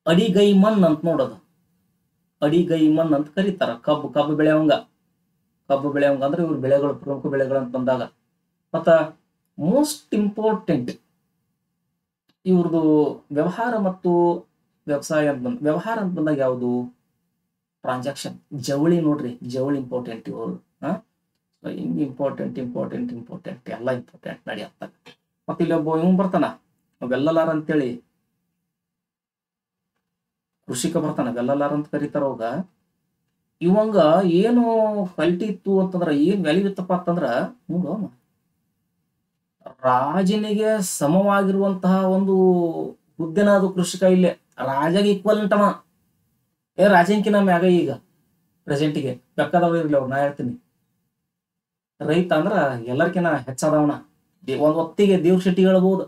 ಅಡಿಗೈ ಮಣ್ ಅಂತ ನೋಡೋದು, ಅಡಿಗೈ ಮಣ್ ಅಂತ ಕರೀತಾರ. ಕಬ್ಬು ಬೆಳೆಯವಂಗ ಅಂದ್ರೆ ಇವ್ರ ಬೆಳೆಗಳು ಪ್ರಮುಖ ಬೆಳೆಗಳು ಅಂತ ಬಂದಾಗ. ಮತ್ತ ಮೋಸ್ಟ್ ಇಂಪಾರ್ಟೆಂಟ್ ಇವ್ರದ್ದು ವ್ಯವಹಾರ ಮತ್ತು ವ್ಯವಸಾಯ ಅಂತ ವ್ಯವಹಾರ ಅಂತ ಬಂದಾಗ ಯಾವುದು? ಟ್ರಾನ್ಸಾಕ್ಷನ್, ಜವಳಿ ನೋಡ್ರಿ, ಜವಳಿ ಇಂಪಾರ್ಟೆಂಟ್ ಇವರು. ಹಿಂಗ್ ಇಂಪಾರ್ಟೆಂಟ್ ಎಲ್ಲ ಇಂಪಾರ್ಟೆಂಟ್ ನಡೆಯತ್ತ. ಮತ್ತೆ ಇಲ್ಲಿ ಒಬ್ಬ ಇವ್ ಬರ್ತಾನ ವೆಲ್ಲಲಾರ ಅಂತೇಳಿ, ಕೃಷಿಕ ಬರ್ತಾನ, ವೆಲ್ಲಲಾರ ಅಂತ ಕರೀತಾರ. ಅವಾಗ ಇವಂಗ ಏನು ಕ್ವಾಲಿಟಿ ಇತ್ತು ಅಂತಂದ್ರ, ಏನ್ ವ್ಯಾಲ್ಯೂ ಇತ್ತಪ್ಪ ಅಂತಂದ್ರ, ನೋಡು ರಾಜನಿಗೆ ಸಮವಾಗಿರುವಂತಹ ಒಂದು ಹುದ್ದೆನ ಅದು ಕೃಷಿಕ. ಇಲ್ಲೇ ರಾಜಗೆ ಈಕ್ವಲೆಂಟ್ ಅವ, ರಾಜಂಕಿನ ಮ್ಯಾಗ ಈಗ ಪ್ರೆಸೆಂಟಿಗೆ ಬೇಕಾದವ್ರು ಇರ್ಲಿ ಅವ್ರು, ನಾ ಹೇಳ್ತೀನಿ. ರೈತ ಅಂದ್ರ ಎಲ್ಲರ್ಕಿನ ಹೆಚ್ಚಾದವನ. ಒಂದ್ ಹೊತ್ತಿಗೆ ದೇವ್ರ ಶೆಟ್ಟಿ ಹೇಳ್ಬೋದು,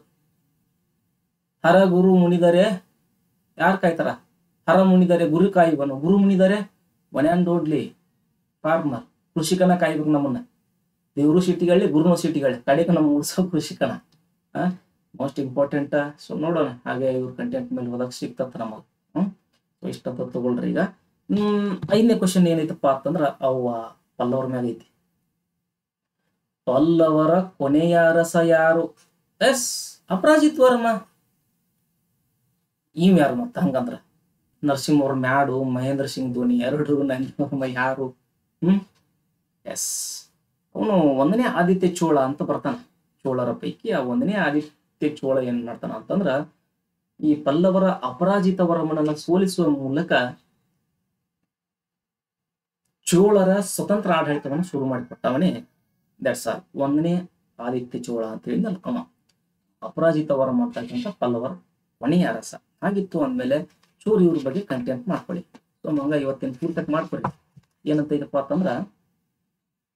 ಹರ ಗುರು ಮುನಿದರೆ ಯಾರು ಕಾಯ್ತಾರ? ಹರ ಮುನಿದರೆ ಗುರು ಕಾಯುವನು, ಗುರು ಮುನಿದರೆ ಮನ್ಯಾನ್ ನೋಡ್ಲಿ ಫಾರ್ಮರ್. ಕೃಷಿಕನ ಕಾಯ್ಬೇಕು ನಮ್ಮನ್ನ. ದೇವ್ರು ಸಿಟಿಗಳಿ, ಗುರುನು ಸಿಟಿಗಳಿ, ಕಡೆಗೆ ನಮ್ಮ ಉಳಿಸೋ ಕೃಷಿಕನ. Most important. ಸೊ ನೋಡೋಣ, ಹಾಗೆ ಇವ್ರ ಕಂಟೆಂಟ್ ಮೇಲೆ ಹೋದಾಗ ಸಿಗ್ತತ್ತ ನಮಗ. ಇಷ್ಟಂತ ತಗೊಳ್ರಿ. ಈಗ 5ನೇ ಕ್ವಶನ್ ಏನೈತಪ್ಪ ಅಂತಂದ್ರ, ಅವ್ವ ಪಲ್ಲವರ ಮ್ಯಾಗ ಐತಿ. ಪಲ್ಲವರ ಕೊನೆಯ ಅರಸ ಯಾರು? ಎಸ್, ಅಪರಾಜಿತ್ ವರ್ಮ. ಇವ್ ಯಾರು ಮತ್ತ ಹಂಗಂದ್ರ? ನರಸಿಂಹ ಮ್ಯಾಡು, ಮಹೇಂದ್ರ ಸಿಂಗ್ ಧೋನಿ ಎರಡು ವರ್ಮ ಯಾರು? ಎಸ್, ಅವನು 1ನೇ ಆದಿತ್ಯ ಚೋಳ ಅಂತ ಬರ್ತಾನ. ಚೋಳರ ಪೈಕಿ ಆ 1ನೇ ಆದಿತ್ಯ ಚೋಳ ಏನ್ ಮಾಡ್ತಾನ ಅಂತಂದ್ರ, ಈ ಪಲ್ಲವರ ಅಪರಾಜಿತ ವರ್ಮನನ್ನ ಸೋಲಿಸುವ ಮೂಲಕ ಚೋಳರ ಸ್ವತಂತ್ರ ಆಡಳಿತವನ್ನು ಶುರು ಮಾಡಿಕೊಟ್ಟವನೇ. ದಟ್ಸ್ ಆಲ್, 1ನೇ ಆದಿತ್ಯ ಚೋಳ ಅಂತ ಹೇಳಿ ಅಲ್ಕಮ. ಅಪರಾಜಿತ ವರ್ಮ ಅಂತಕ್ಕಂಥ ಪಲ್ಲವರ ಕೊನೆಯ ಅರಸ ಆಗಿತ್ತು ಅಂದ್ಮೇಲೆ ಚೂರು ಇವ್ರ ಬಗ್ಗೆ ಕಂಟೆಂಟ್ ಮಾಡ್ಕೊಳ್ಳಿ. ಸೊ ಹಂಗ ಇವತ್ತಿನ ಪೂರ್ತಕ ಮಾಡ್ಕೊಳ್ಳಿ. ಏನಂತ ಇದಪ್ಪ ಅಂತಂದ್ರ,